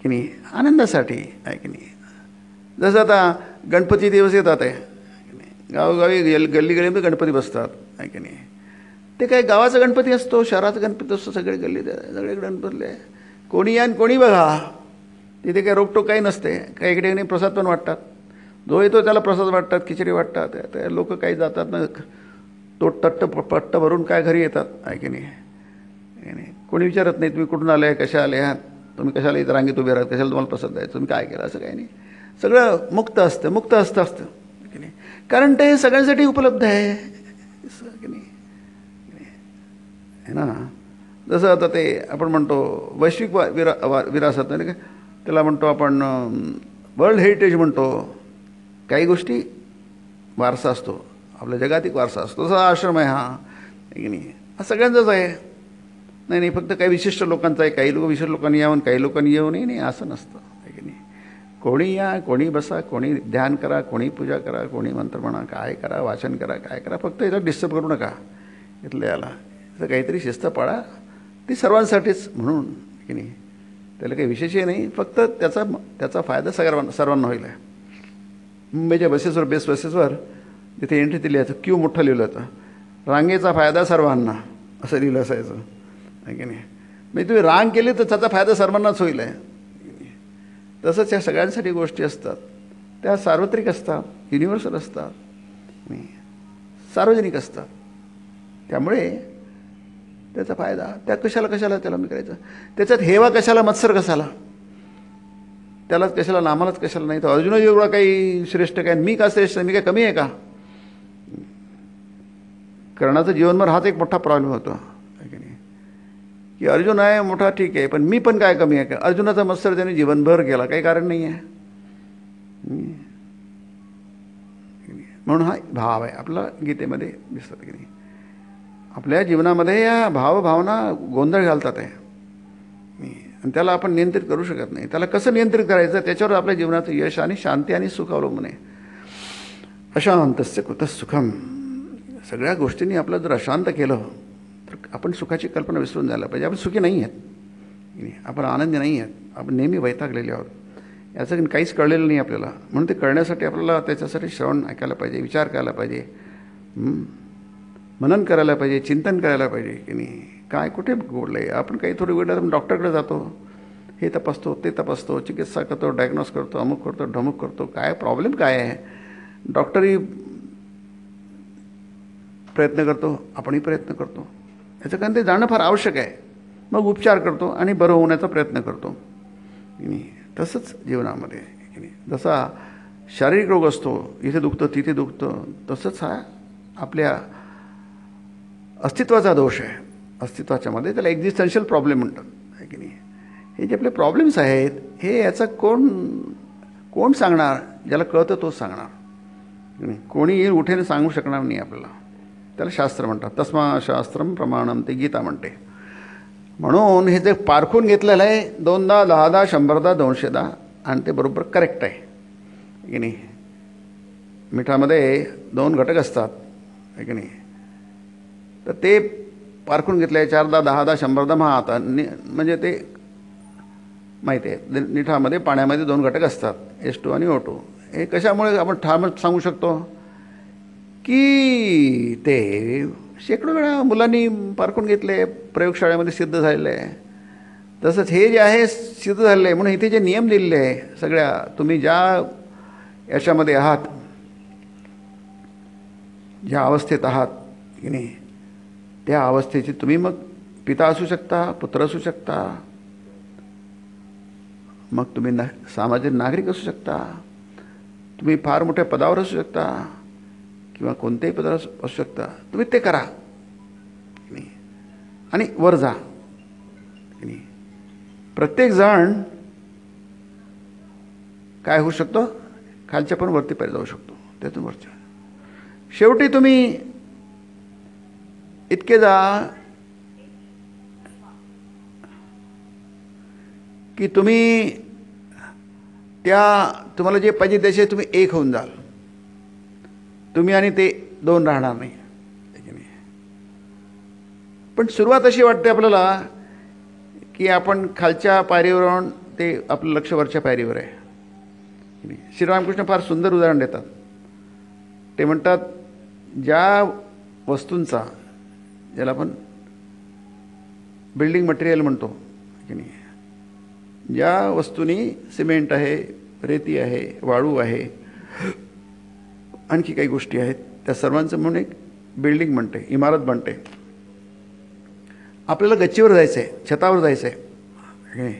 की नाही, आनंदासाठी आहे की नाही. जसं आता गणपती दिवस येतात आहे की नाही, गावोगावी गल्ली गल्लीमध्ये गणपती बसतात आहे की नाही. ते काय गावाचा गणपती असतो, शहराचा गणपती असतो, सगळे गल्ली सगळे गणपतीले कोणी या आणि कोणी बघा. तिथे काही रोकटोक काही नसते. काही ठिकाणी प्रसाद पण वाटतात, जो येतो त्याला प्रसाद वाटतात, खिचडी वाटतात. ते लोक काही जातात ना, तो पट्ट भरून काय घरी येतात आहे की नाही. कोणी विचारत नाही तुम्ही कुठून आले, कशा आले आहात, तुम्ही कशाला इथं रांगेत उभे राहत, कशाला तुम्हाला प्रसाद द्यायचं, तुम्ही काय केलं, असं काही नाही. सगळं मुक्त असतं की नाही. कारण ते सगळ्यांसाठी उपलब्ध आहे की नाही है ना. जसं आता ते आपण म्हणतो वैश्विक विरासत नाही का, त्याला म्हणतो आपण वर्ल्ड हेरिटेज म्हणतो. काही गोष्टी वारसा असतो, आपल्या जगातिक वारसा असतो. जसा आश्रम आहे हा की नाही, हा सगळ्यांचाच आहे. नाही फक्त काही विशिष्ट लोकांचा आहे, काही लोक विशिष्ट लोकांनी यावं, काही लोकांनी येऊ नाही, असं नसतं आहे की नाही. कोणी या, कोणी बसा, कोणी ध्यान करा, कोणी पूजा करा, कोणी मंत्र म्हणा, काय करा, वाचन करा, काय करा, फक्त याला डिस्टर्ब करू नका. इथल्या याला तर काहीतरी शिस्त पाळा, ती सर्वांसाठीच म्हणून की नाही. त्याला काही विशेषही नाही, फक्त त्याचा फायदा सर्वांना होईल. मुंबईच्या बसेसवर, बेस्ट बसेसवर तिथे एंट्री दिली आहे, क्यू मोठं लिहिलं होतं, रांगेचा फायदा सर्वांना, असं लिहिलं असायचं आहे की नाही. म्हणजे तुम्ही रांग केली तर त्याचा फायदा सर्वांनाच होईल आहे. तसंच या सगळ्यांसाठी गोष्टी असतात, त्या सार्वत्रिक असतात, युनिव्हर्सल असतात, सार्वजनिक असतात. त्यामुळे त्याचा फायदा त्या कशाला त्याला मी करायचं, त्याच्यात हेवा कशाला, मत्सर कशाला, त्यालाच कशाला, नामालाच कशाला. नाही तर अर्जुन एवढा काही श्रेष्ठ काय, मी का श्रेष्ठ, मी काय कमी आहे का. कर्णाचं जीवनभर हाच एक मोठा प्रॉब्लेम होतो आहे की नाही, की अर्जुन आहे मोठा ठीक आहे, पण मी पण काय कमी आहे का. अर्जुनाचा मत्सर त्याने जीवनभर केला, काही कारण नाही आहे. म्हणून हा भाव आहे आपला गीतेमध्ये दिसतात की नाही. आपल्या जीवनामध्ये या भावभावना गोंधळ घालतात आहे आणि त्याला आपण नियंत्रित करू शकत नाही. त्याला कसं नियंत्रित करायचं, त्याच्यावर आपल्या जीवनाचं यश आणि शांती आणि सुख अवलंबून आहे. अशांतस्य कुतः सुखम. सगळ्या गोष्टींनी आपलं जर अशांत केलं तर आपण सुखाची कल्पना विसरून जायला पाहिजे. आपण सुखी नाही आहेत, आपण आनंदी नाही आहेत, आपण नेहमी वैतागलेले आहोत. याचं काहीच कळलेलं नाही आपल्याला. म्हणून ते कळण्यासाठी आपल्याला त्याच्यासाठी श्रवण ऐकायला पाहिजे, विचार करायला पाहिजे, मनन करायला पाहिजे, चिंतन करायला पाहिजे की नाही. काय कुठे गोडलं आहे. आपण काही थोडी वेळ आपण डॉक्टरकडे जातो, हे तपासतो, ते तपासतो, चिकित्सा करतो, डायग्नोस करतो, अमुक करतो, ढमुक करतो. काय प्रॉब्लेम काय आहे. डॉक्टरही प्रयत्न करतो, आपणही प्रयत्न करतो. याचं कारण ते जाणं फार आवश्यक आहे. मग उपचार करतो आणि बरं होण्याचा प्रयत्न करतो की नाही. तसंच जीवनामध्ये की नाही, जसा शारीरिक रोग असतो, इथे दुखतं तिथे दुखतं, तसंच हा आपल्या अस्तित्वाचा दोष आहे. अस्तित्वाच्या मध्ये त्याला एक्झिस्टन्शियल प्रॉब्लेम म्हणतात आहे की नाही. हे जे आपले प्रॉब्लेम्स आहेत, हे याचा कोण सांगणार. ज्याला कळतं तोच सांगणार नाही. कोणी येईल उठेने सांगू शकणार नाही आपल्याला. त्याला शास्त्र म्हणतात. तस्मा शास्त्रम प्रमाणम, ते गीता म्हणते. म्हणून हे जे पारखून घेतलेलं आहे 2दा 10दा 100दा 200दा, आणि ते बरोबर करेक्ट आहे की नाही. मिठामध्ये 2 घटक असतात आहे की नाही, तर ते पारखून घेतलं आहे. 4दा 10दा 100दा आता म्हणजे ते माहिती आहे. मिठामध्ये पाण्यामध्ये 2 घटक असतात, H2 आणि O2. हे कशामुळे आपण ठाम सांगू शकतो की ते शेकडो वेळा मुलांनी पारखून घेतले, प्रयोगशाळेमध्ये सिद्ध झालेलं आहे. तसंच हे जे आहे सिद्ध झालेलं आहे. म्हणून इथे जे नियम दिलेले आहे सगळ्या, तुम्ही ज्या याच्यामध्ये आहात, ज्या अवस्थेत आहात की नाही, त्या अवस्थेची तुम्ही मग पिता असू शकता, पुत्र असू शकता, मग तुम्ही सामाजिक नागरिक असू शकता, तुम्ही फार मोठ्या पदावर असू शकता किंवा कोणत्याही पदावर असू शकता. तुम्ही ते करा आणि वर जा. प्रत्येक जण काय होऊ शकतो, खालच्या पण वरती पाहिजे जाऊ शकतो, त्यातून वरच्या. शेवटी तुम्ही इतके जा की तुम्ही तुम्हाला जे पाहिजे त्याचे तुम्ही एक होऊन जाल. तुम्ही आणि ते दोन राहणार नाही. पण सुरुवात अशी वाटते आपल्याला की आपण खालच्या पायरीवरून ते आपलं लक्ष वरच्या पायरीवर आहे. श्रीरामकृष्ण फार सुंदर उदाहरण देतात. ते म्हणतात ज्या वस्तूंचा, ज्याला आपण बिल्डिंग मटेरियल म्हणतो की नाही, ज्या वस्तूंनी सिमेंट आहे, रेती आहे, वाळू आहे, आणखी काही गोष्टी आहेत, त्या सर्वांचं म्हणून एक बिल्डिंग बनते, इमारत बनते. आपल्याला गच्चीवर जायचं आहे, छतावर जायचं आहे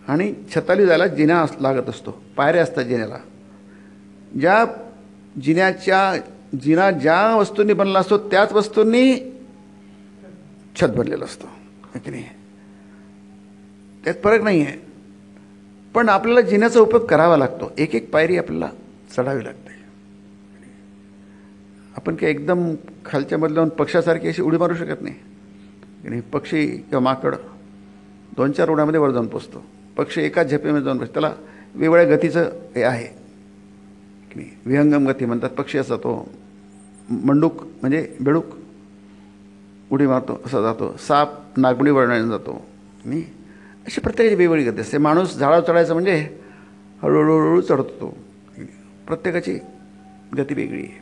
आणि छताली जायला जिना लागत असतो, पायऱ्या असतात जिन्याला. जिना ज्या वस्तूंनी बनला असतो त्याच वस्तूंनी छत बनलेलं असतं की नाही. त्यात फरक नाही आहे. पण आपल्याला जिन्याचा उपयोग करावा लागतो. एक एक पायरी आपल्याला चढावी लागते. आपण काही एकदम खालच्या मधल्याहून पक्षासारखी अशी उडी मारू शकत नाही. पक्षी किंवा माकड 2-4 उड्यामध्ये वर जाऊन पोचतो. पक्षी एकाच झेपेमध्ये जाऊन पोचतो. त्याला वेगवेगळ्या गतीचं हे आहे की नाही. विहंगम गती म्हणतात पक्षी असा तो. मंडूक म्हणजे बेडूक उडी मारतो, असा जातो. साप नागमोडी वळणाने जातो. नाही, अशी प्रत्येकाची वेगवेगळी गती असते. माणूस झाडावर चढायचा म्हणजे हळूहळू चढतो तो. प्रत्येकाची गती वेगळी आहे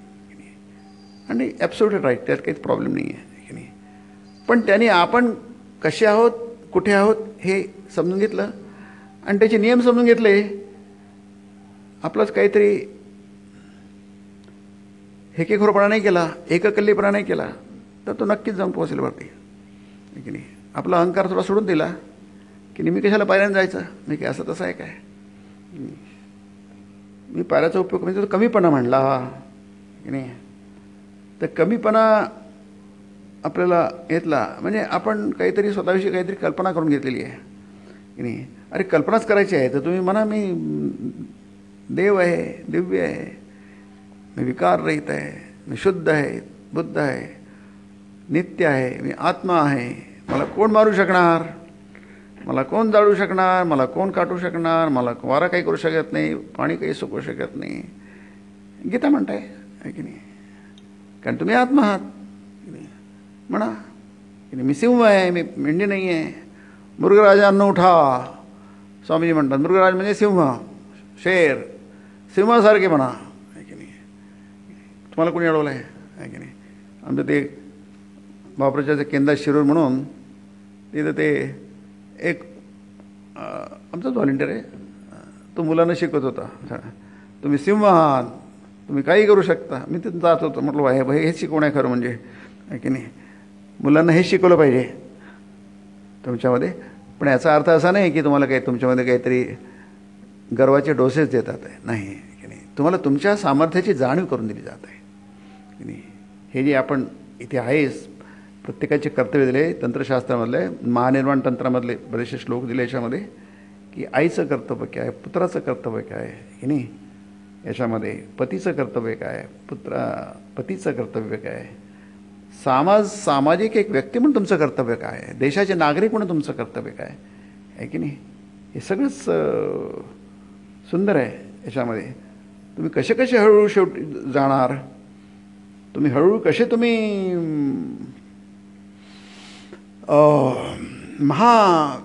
आणि ॲब्सोल्युटली राईट, त्यात काहीच प्रॉब्लेम नाही आहे की नाही. पण त्याने आपण कसे आहोत, कुठे आहोत हे समजून घेतलं आणि त्याचे नियम समजून घेतले, आपलाच काहीतरी हेकेखोरपणा नाही केला, एककल्लीपणा नाही केला, तर तो नक्कीच जाऊन पोहोचेल वरती की नाही. आपला अहंकार थोडा सोडून दिला की मी कशाला पायऱ्यानं जायचं, मी काय असं तसं आहे काय, मी पायऱ्याचा उपयोग म्हणजे तो कमीपणा म्हणला की नाही. तर कमीपणा आपल्याला घेतला म्हणजे आपण काहीतरी स्वतःविषयी काहीतरी कल्पना करून घेतलेली आहे की नाही. अरे कल्पनाच करायची आहे तर तुम्ही म्हणा मी देव आहे, दिव्य आहे, मी विकाररहित आहे, मी शुद्ध आहे, बुद्ध आहे, नित्य आहे, मी आत्मा आहे, मला कोण मारू शकणार, मला कोण जाळू शकणार, मला कोण काटू शकणार, मला वारा काही करू शकत नाही, पाणी काही सुकवू शकत नाही, गीता म्हणताय आहे की नाही. कारण तुम्ही आत्मा आहात म्हणा की नाही. मी सिंह आहे, मी मेंढी नाही आहे. मृगराजांना उठा, स्वामीजी म्हणतात. मृगराज म्हणजे सिंह, शेर, सिंहासारखे म्हणा आहे की नाही. तुम्हाला कोणी अडवलं आहे की नाही. आमचं ते बापराच्या केंद्रात शिरूर म्हणून तिथं ते एक आमचाच व्हॉलेंटियर आहे, तो मुलांना शिकवत होता. तुम्ही सिंह आहात, तुम्ही काही करू शकता. मी तिथं जात होतो, म्हटलं वाहे भाई हेच शिकवणं आहे खरं म्हणजे आहे की नाही. मुलांना हेच शिकवलं पाहिजे तुमच्यामध्ये. पण याचा अर्थ असा नाही की तुम्हाला काही तुमच्यामध्ये काहीतरी गर्वाचे डोसेस देतात आहे, नाही की नाही. तुम्हाला तुमच्या सामर्थ्याची जाणीव करून दिली जात आहे की नाही. हे जे आपण इथे आहेस, प्रत्येकाचे कर्तव्य दिले तंत्रशास्त्रामधले, महानिर्वाण तंत्रामधले बरेचसे श्लोक दिले याच्यामध्ये की आईचं कर्तव्य काय, पुत्राचं कर्तव्य काय की नाही. याच्यामध्ये पतीचं कर्तव्य काय, पतीचं कर्तव्य काय, सामाजिक एक व्यक्ती म्हणून तुमचं कर्तव्य काय, देशाचे नागरिक म्हणून तुमचं कर्तव्य काय आहे की नाही. हे सगळंच सुंदर आहे याच्यामध्ये. तुम्ही कसे कसे हळूहळू शेवटी जाणार, तुम्ही हळूहळू कसे तुम्ही महा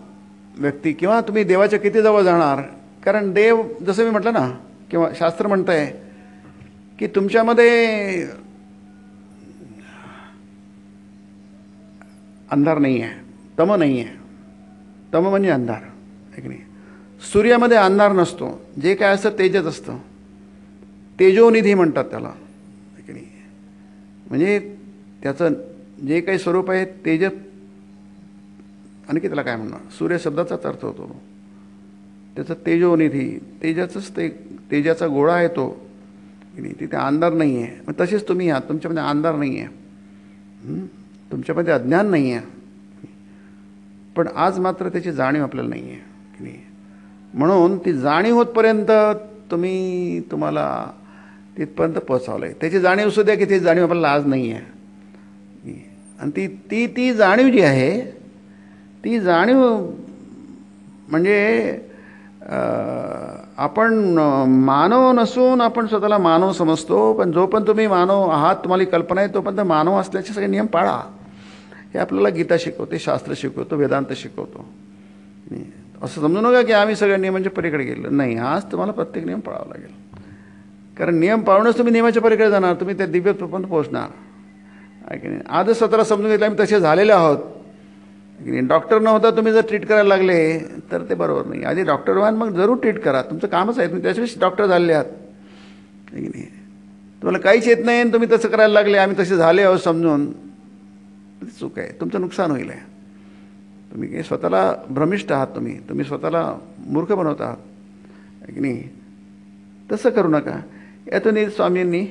व्यक्ती किंवा तुम्ही देवाच्या किती जवळ जाणार. कारण देव, जसं मी म्हटलं ना, किंवा शास्त्र म्हणतं आहे की तुमच्यामध्ये अंधार नाही आहे, तम नाही आहे. तम म्हणजे अंधार आहे की नाही. सूर्यामध्ये अंधार नसतो, जे काय असतं तेजच असतं. तेजोनिधी म्हणतात त्याला आहे की नाही. म्हणजे त्याचं जे काही स्वरूप आहे तेज. आणखी त्याला काय म्हणणार, सूर्य शब्दाचाच अर्थ होतो त्याचा तेजोनिधी. तेजाचंच ते तेजाचा गोळा आहे तो की नाही. तिथे अंधार नाही आहे. मग तसेच तुम्ही आहात, तुमच्यामध्ये अंधार नाही आहे, तुमच्यामध्ये अज्ञान नाही आहे. पण आज मात्र त्याची जाणीव आपल्याला नाही आहे की नाही. म्हणून ती जाणीव होतपर्यंत तुम्हाला तिथपर्यंत पोचावलं आहे. त्याची जाणीव सुद्धा की ती जाणीव आपल्याला आज नाही आहे. आणि ती जाणीव जी आहे, ती जाणीव म्हणजे आपण मानव नसून आपण स्वतःला मानव समजतो, पण जो पण तुम्ही मानव आहात, तुम्हाला कल्पना आहे, तोपर्यंत मानव असल्याचे सगळे नियम पाळा. हे आपल्याला गीता शिकवते, शास्त्र शिकवतो, वेदांत शिकवतो. असं समजू नका की आम्ही सगळ्या नियमांच्या पलीकडे गेलो. नाही, आज तुम्हाला प्रत्येक नियम पाळावा लागेल. कारण नियम पाळूनच तुम्ही नियमाच्या पलीकडे जाणार, तुम्ही त्या दिव्यत्वापर्यंत पोहोचणार आहे की नाही. आजच स्वतःला समजून घेतलं आम्ही तसे झालेले आहोत की नाही. डॉक्टर नव्हता तुम्ही जर ट्रीट करायला लागले तर ते बरोबर नाही. आधी डॉक्टर व्हा, मग जरूर ट्रीट करा, तुमचं कामच आहे, तुम्ही त्याच्यापेक्षा डॉक्टर झालेले आहात की नाही. तुम्हाला काहीच येत नाही आणि तुम्ही तसं करायला लागले, आम्ही तसे झाले आहोत समजून, चूक आहे, तुमचं नुकसान होईल आहे. तुम्ही काही स्वतःला भ्रमिष्ठ आहात, तुम्ही स्वतःला मूर्ख बनवत आहात की नाही. तसं करू नका. यातून स्वामींनी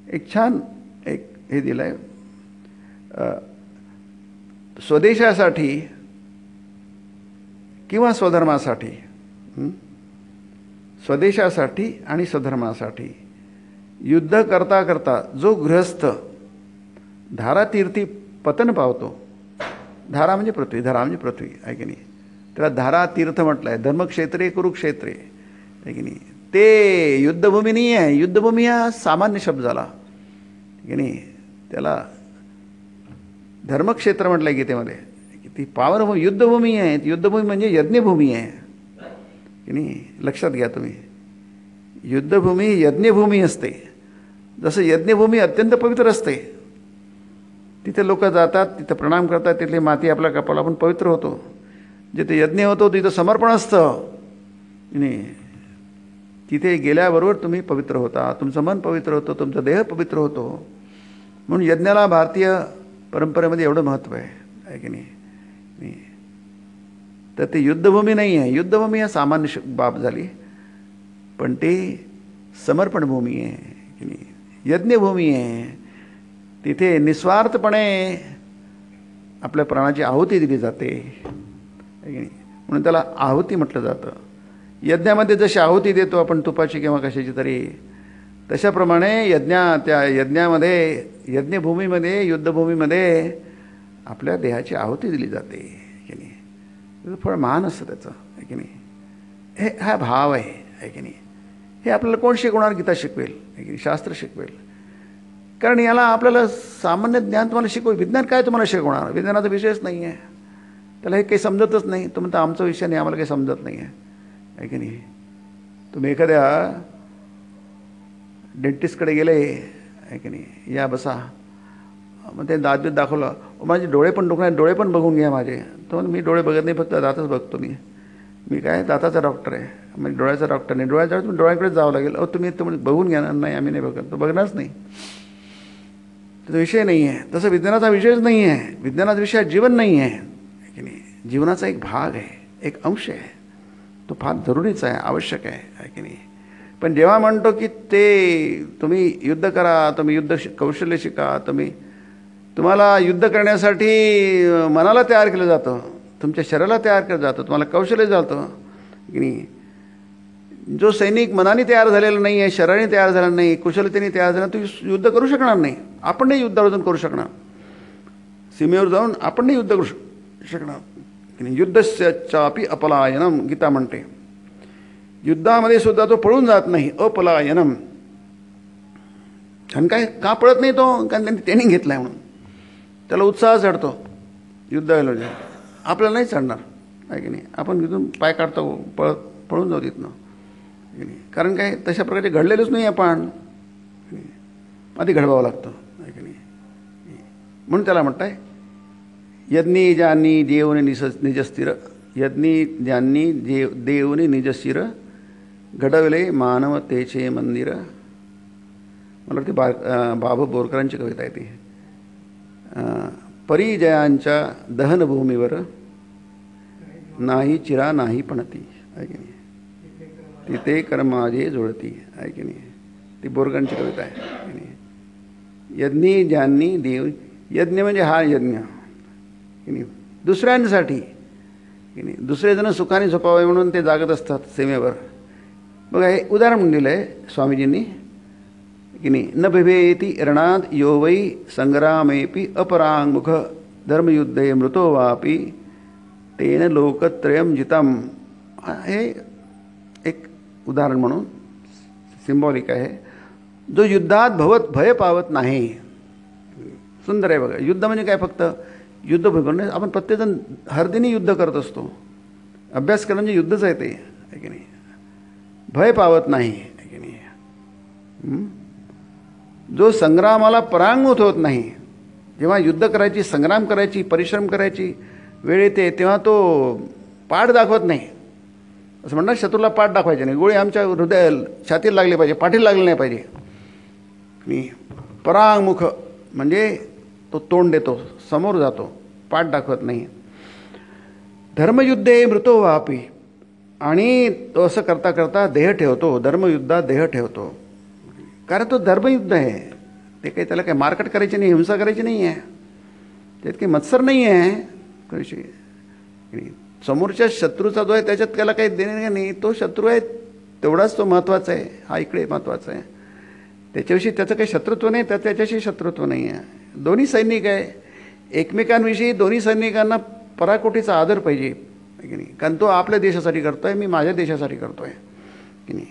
एक छान हे दिलं आहे, स्वदेशासाठी किंवा स्वधर्मासाठी, स्वदेशासाठी आणि स्वधर्मासाठी युद्ध करता करता जो गृहस्थ धारातीर्थी पतन पावतो, धारा म्हणजे पृथ्वी, धरा म्हणजे पृथ्वी आहे की नाही, त्याला धारा तीर्थ म्हटलं आहे. धर्मक्षेत्रे कुरुक्षेत्रे आहे की नाही. ते युद्धभूमी नाही आहे. युद्धभूमी हा सामान्य शब्द झाला की नाही. त्याला धर्मक्षेत्र म्हटलं आहे गीतेमध्ये. ती पावन युद्धभूमी आहे. युद्धभूमी म्हणजे यज्ञभूमी आहे की नाही. लक्षात घ्या तुम्ही, युद्धभूमी यज्ञभूमी असते. जसं यज्ञभूमी अत्यंत पवित्र असते, तिथे लोक जातात, तिथं प्रणाम करतात, तिथली माती आपल्या कपाळाला आपण पवित्र होतो. जिथे यज्ञ होतो तिथं समर्पण असतं की नाही. तिथे गेल्याबरोबर तुम्ही पवित्र होता, तुमचं मन पवित्र होतं, तुमचा देह पवित्र होतो. म्हणून यज्ञाला भारतीय परंपरेमध्ये एवढं महत्त्व आहे की नाही. तर ते युद्धभूमी नाही आहे. युद्धभूमी हा सामान्य बाब झाली, पण ते समर्पणभूमी आहे की नाही. यज्ञभूमी आहे. तिथे निस्वार्थपणे आपल्या प्राणाची आहुती दिली जाते की नाही. म्हणून त्याला आहुती म्हटलं जातं. यज्ञामध्ये जशी आहुती देतो आपण तुपाची किंवा कशाची तरी, तशाप्रमाणे त्या यज्ञामध्ये, यज्ञभूमीमध्ये, युद्धभूमीमध्ये आपल्या देहाची आहुती दिली जाते की नाही. त्याचं फळ महान असतं त्याचं आहे की नाही. हा भाव आहे की नाही. हे आपल्याला कोण शिकवणार? गीता शिकवेल आहे की नाही, शास्त्र शिकवेल. कारण याला आपल्याला सामान्य ज्ञान तुम्हाला विज्ञान काय तुम्हाला शिकवणार? विज्ञानाचा विषयच नाही आहे. त्याला हे काही समजतच नाही. तो म्हणता आमचा विषय नाही, आम्हाला काही समजत नाही आहे की नाही. तुम्ही एखाद्या डेंटिस्टकडे गेले आहे की नाही, या बसा, मग ते दात बीत दाखवलं, माझे डोळे पण दुखणार, डोळे पण बघून घ्या माझे. तो मी डोळे बघत नाही, फक्त दातच बघतो. मी काय दाताचा डॉक्टर आहे, म्हणजे डोळ्याचा डॉक्टर नाही. तुम्ही डोळ्याकडेच जावं लागेल. तुम्ही बघून घ्या ना. नाही, आम्ही नाही बघत. तो बघणारच नाही. त्याचा विषय नाही आहे. तसं विज्ञानाचा विषयच नाही आहे. विज्ञानाचा विषय जीवन नाही आहे की नाही. जीवनाचा एक भाग आहे, एक अंश आहे. तो फार जरुरीचा आहे, आवश्यक आहे की नाही. पण जेव्हा म्हणतो की तुम्ही युद्ध करा, तुम्ही युद्ध कौशल्य शिका, तुम्हाला युद्ध करण्यासाठी मनाला तयार केलं जातं, तुमच्या शरीराला तयार केलं जातं, तुम्हाला कौशल्य जातं की नाही. जो सैनिक मनाने तयार झालेला नाही आहे, शरीराने तयार झाला नाही, कुशलतेने तयार झाला, तो युद्ध करू शकणार नाही. आपण नाही युद्धावर जाऊन करू शकणार. सीमेवर जाऊन आपण नाही युद्ध करू शकणार. युद्धस्यापि अपलायनम गीता म्हणते. युद्धामध्ये सुद्धा तो पळून जात नाही. अपलायनम. आणि काय का पळत नाही तो? कारण त्यांनी ट्रेनिंग घेतलं आहे म्हणून. त्याला उत्साह चढतो युद्धाला. आपल्याला नाही चढणार आहे की नाही. आपण तिथून पाय काढतो, पळून जाऊ तिथनं की नाही. कारण काय तशा प्रकारे घडलेलंच नाही आपण. आधी घडवावं लागतं आहे की नाही. म्हणून त्याला म्हणताय यज्ञी ज्यांनी देवने निजस्थिर, यज्ञी ज्यांनी देवने निजस्थिर, घडवले मानवतेचे मंदिर. मला वाटते बाबू बोरकरांची कविता आहे ती. परिजयांच्या दहनभूमीवर नाही चिरा नाही पणती आहे की नाही. तिथे कर्माजे जुळती आहे की नाही. ती बोरकरांची कविता आहे की नाही. यज्ञी ज्यांनी देव, यज्ञ म्हणजे हा यज्ञ की नाही, दुसऱ्यांसाठी की नाही. दुसरे जण सुखाने झोपावे म्हणून ते जागत असतात सीमेवर. बघा हे उदाहरण दिलं आहे स्वामीजींनी की नाही. न बिभेती रणात यो वै संग्रामेपि अपरांगमुख धर्मयुद्धे मृतो वापि तेन लोकत्रयम जितम हे एक उदाहरण म्हणून सिम्बॉलिक आहे. जो युद्धात भय पावत नाही. सुंदर आहे बघा. युद्ध म्हणजे काय? फक्त युद्ध नाही. आपण प्रत्येकजण हरदिनी युद्ध करत असतो. अभ्यास करणं म्हणजे युद्धच आहे ते, आहे की नाही. भय पावत नाही, आहे की नाही. जो संग्रामाला परांगमुख होत नाही. जेव्हा युद्ध करायची, संग्राम करायची, परिश्रम करायची वेळ येते तेव्हा तो पाठ दाखवत नाही. असं म्हणणार शत्रूला पाठ दाखवायचे नाही. गोळी आमच्या हृदयाला छातीला लागली पाहिजे, पाठीला लागली नाही पाहिजे. आणि परांगमुख म्हणजे तो तोंड देतो, समोर जातो, पाठ दाखवत नाही. धर्मयुद्धे मृतो वापी. आणि तो असं करता करता देह ठेवतो. धर्मयुद्धात देह ठेवतो. कारण तो धर्मयुद्ध आहे. ते काही त्याला काही मारकट करायची नाही, हिंसा करायची नाही आहे. त्यात काही मत्सर नाही आहे. कशी समोरच्या शत्रूचा जो आहे त्याच्यात त्याला काही देणे नाही. तो शत्रू आहे तेवढाच तो महत्त्वाचा आहे. हा इकडे महत्त्वाचा आहे. त्याच्याविषयी त्याचं काही शत्रुत्व नाही, त्याच्याशी शत्रुत्व नाही आहे. दोन्ही सैनिक आहे. एकमेकांविषयी दोन्ही सैनिकांना पराकोटीचा आदर पाहिजे, की नाही. कारण तो आपल्या देशासाठी करतो आहे, मी माझ्या देशासाठी करतो आहे, की नाही.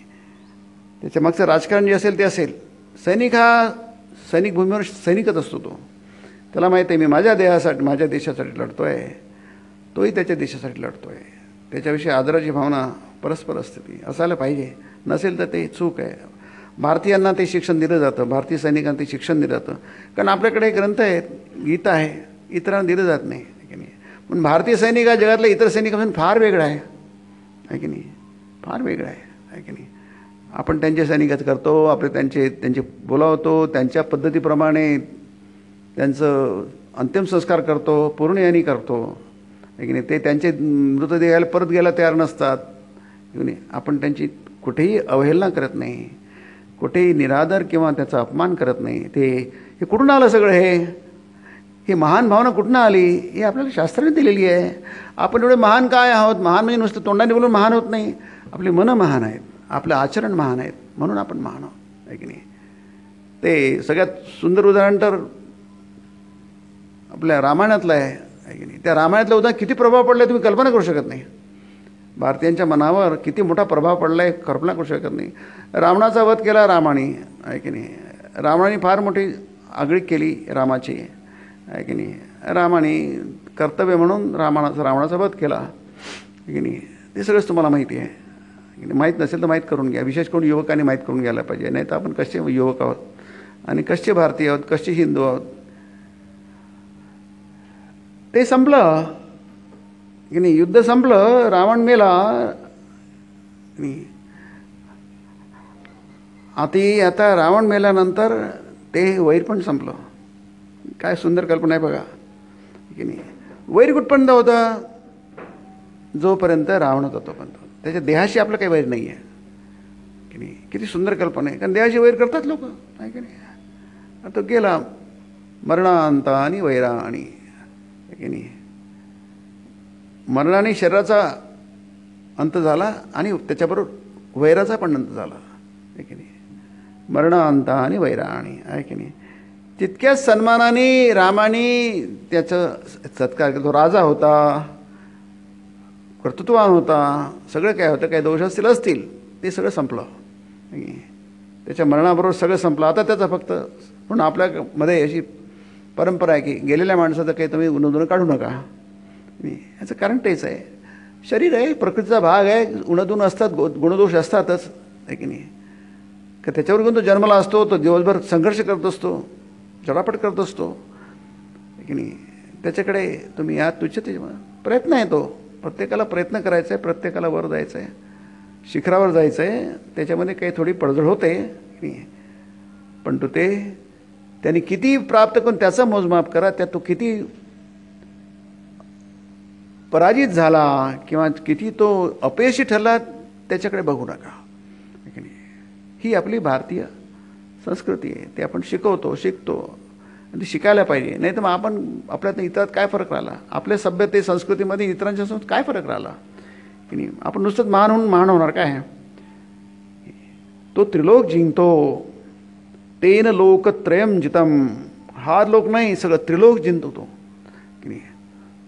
त्याच्या मागचं राजकारण जे असेल ते असेल. सैनिक हा सैनिक भूमीवर सैनिकच असतो. त्याला माहीत आहे मी माझ्या देशासाठी लढतो आहे, तोही त्याच्या देशासाठी लढतो आहे. त्याच्याविषयी आदराची भावना परस्पर असते, ती असायला पाहिजे. नसेल तर ते चूक आहे. भारतीयांना ते शिक्षण दिलं जातं, भारतीय सैनिकांना ते शिक्षण दिलं जातं. कारण आपल्याकडे ग्रंथ आहेत, गीता आहे, इतरांना दिलं जात नाही, की नाही. पण भारतीय सैनिक हा जगातल्या इतर सैनिकांपासून फार वेगळा आहे की नाही. फार वेगळा आहे की नाही. आपण त्यांचे सैनिकच करतो, आपले त्यांचे बोलावतो, त्यांच्या पद्धतीप्रमाणे त्यांचं अंतिमसंस्कार करतो, पूर्णयानी करतो, आहे की नाही. ते त्यांचे मृतदेहाला परत घ्यायला तयार नसतात, की नाही. आपण त्यांची कुठेही अवहेलना करत नाही, कुठेही निरादर किंवा त्याचा अपमान करत नाही. हे कुठून आलं सगळं? हे महान भावना कुठून आली? ही आपल्याला शास्त्राने दिलेली आहे. आपण एवढे महान काय आहोत? महान म्हणजे नुसतं तोंडाने बोलून महान होत नाही. आपली मनं महान आहेत, आपलं आचरण महान आहेत, म्हणून आपण महान आहोत, आहे की नाही. ते सगळ्यात सुंदर उदाहरण तर आपल्या रामायणातलं आहे की नाही. त्या रामायणातलं उदाहरण किती प्रभाव पडला तुम्ही कल्पना करू शकत नाही. भारतीयांच्या मनावर किती मोठा प्रभाव पडला आहे कल्पना करू शकत नाही. रावणाचा वध केला रामाने, आहे की नाही. रावणाने फार मोठी आगळीक केली रामाची, आहे की नाही. रामाने कर्तव्य म्हणून रावणाचा वध केला, आहे की नाही. ते सगळंच तुम्हाला माहिती आहे. माहीत नसेल तर माहीत करून घ्या. विशेष करून युवकांनी माहीत करून घ्यायला पाहिजे. नाही तर आपण कसे युवक आहोत आणि कसे भारतीय आहोत, कसे हिंदू आहोत. ते संपलं की नाही. युद्ध संपलं, रावण मेला. आता रावण मेल्यानंतर ते वैर पण संपलं. काय सुंदर कल्पना आहे बघा, की नाही. वैर कुठपर्यंत होतं? जोपर्यंत रावण होता तोपर्यंत. त्याच्या देहाशी आपलं काही वैर नाही आहे, की नाही. किती सुंदर कल्पना आहे. कारण देहाशी वैर करतात लोक, आहे की नाही. आता गेला मरणांता आणि वैराणी, की नाही. मरणाने शरीराचा अंत झाला आणि त्याच्याबरोबर वैराचा पण अंत झाला, आहे की नाही. मरणांता आणि वैराणी, आहे की नाही. तितक्याच सन्मानाने रामाने त्याचं सत्कार केला. तो राजा होता, कर्तृत्ववान होता, सगळं काय होतं. काय दोष असतील ते सगळं संपलं. त्याच्या मरणाबरोबर सगळं संपलं. आता त्याचा फक्त पण आपल्यामध्ये अशी परंपरा आहे की गेलेल्या माणसाचं काही तुम्ही उणदुणं काढू नका. याचं कारण तेच आहे. शरीर आहे, प्रकृतीचा भाग आहे. उणदुणं असतात, गुणदोष असतातच, आहे की नाही. का त्याच्यावर घेऊन तो जन्माला असतो, तो दिवसभर संघर्ष करत असतो, चढापट करत असतो, आहे की नाही. त्याच्याकडे तुम्ही या तुच्छते प्रयत्न आहे. तो प्रत्येकाला प्रयत्न करायचा आहे, प्रत्येकाला वर जायचं आहे, शिखरावर जायचं आहे. त्याच्यामध्ये काही थोडी पडझड होते, पण तो त्यांनी किती प्राप्त करून त्याचं मोजमाप करा. त्यात तो किती पराजित झाला किंवा किती तो अपयशी ठरला त्याच्याकडे बघू नका, की नाही. ही आपली भारतीय संस्कृती आहे. ते आपण शिकतो आणि ते शिकायला पाहिजे. नाही तर मग आपण आपल्यात इतरात काय फरक राहिला? आपल्या सभ्यते संस्कृतीमध्ये इतरांच्या संस्कृतीत काय फरक राहिला, की नाही. आपण नुसतंच महान होणार काय? तो त्रिलोक जिंकतो, तेन लोकत्रयम जितम. हा लोक नाही, सगळं त्रिलोक जिंकतो तो, की नाही.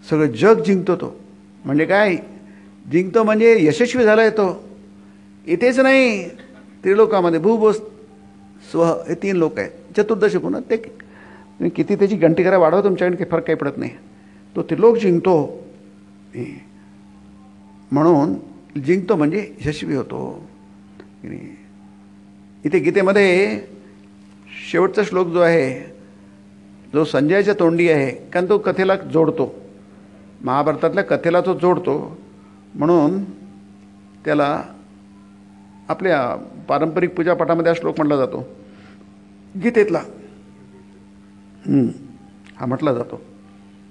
सगळं जग जिंकतो तो. म्हणजे काय? जिंकतो म्हणजे यशस्वी झाला आहे तो. इथेच नाही, त्रिलोकामध्ये भूभुव स्व हे 3 लोक आहेत. चतुर्दशी पुन्हा ते तुम्ही किती त्याची गणती करा वाढवा, तुमच्याकडे काही फरक काही पडत नाही. तो त्रिलोक जिंकतो. म्हणून जिंकतो म्हणजे यशस्वी होतो. इथे गीतेमध्ये शेवटचा श्लोक जो आहे, जो संजयाच्या तोंडी आहे, कारण तो कथेला जोडतो, महाभारतातल्या कथेला तो जोडतो. म्हणून त्याला आपल्या पारंपरिक पूजापाठामध्ये हा श्लोक म्हटला जातो, गीतेतला हा म्हटला जातो,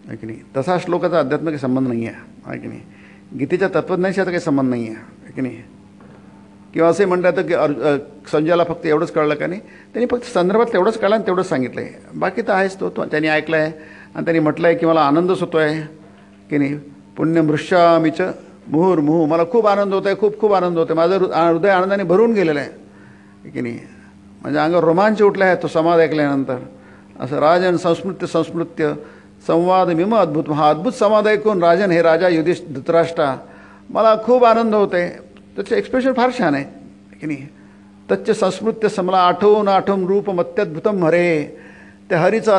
आहे की नाही. तसा श्लोकाचा अध्यात्म काही संबंध नाही आहे की नाही. गीतेच्या तत्त्वज्ञानाशी काही संबंध नाही आहे की नाही. किंवा असे म्हणतात की संजयाला फक्त एवढंच कळलं का नाही, त्यांनी फक्त संदर्भात तेवढंच कळलं आणि तेवढंच सांगितलं आहे. बाकी तर आहेच तो त्यांनी ऐकलं आहे आणि त्यांनी म्हटलं आहे की मला आनंदच होतो आहे की नाही. पुण्यमृष्यामीच मुहुर्मुहू, मला खूप आनंद होत आहे, खूप खूप आनंद होतो आहे, माझं हृदय आनंदाने भरून गेलेलं आहे की नाही. म्हणजे अंगावर रोमांच उठला आहे तो संवाद ऐकल्यानंतर. असं राजन संस्मृत्य संवाद मिम अद्भुत, हा अद्भुत संवाद ऐकून राजन, हे राजा धृतराष्ट्रा, मला खूप आनंद होत आहे. त्याचं एक्सप्रेशन फार छान आहे की नाही. तच्च संस्मृत्य समला आठवून रूपम अत्यद्भुतम हरे, त्या हरीचं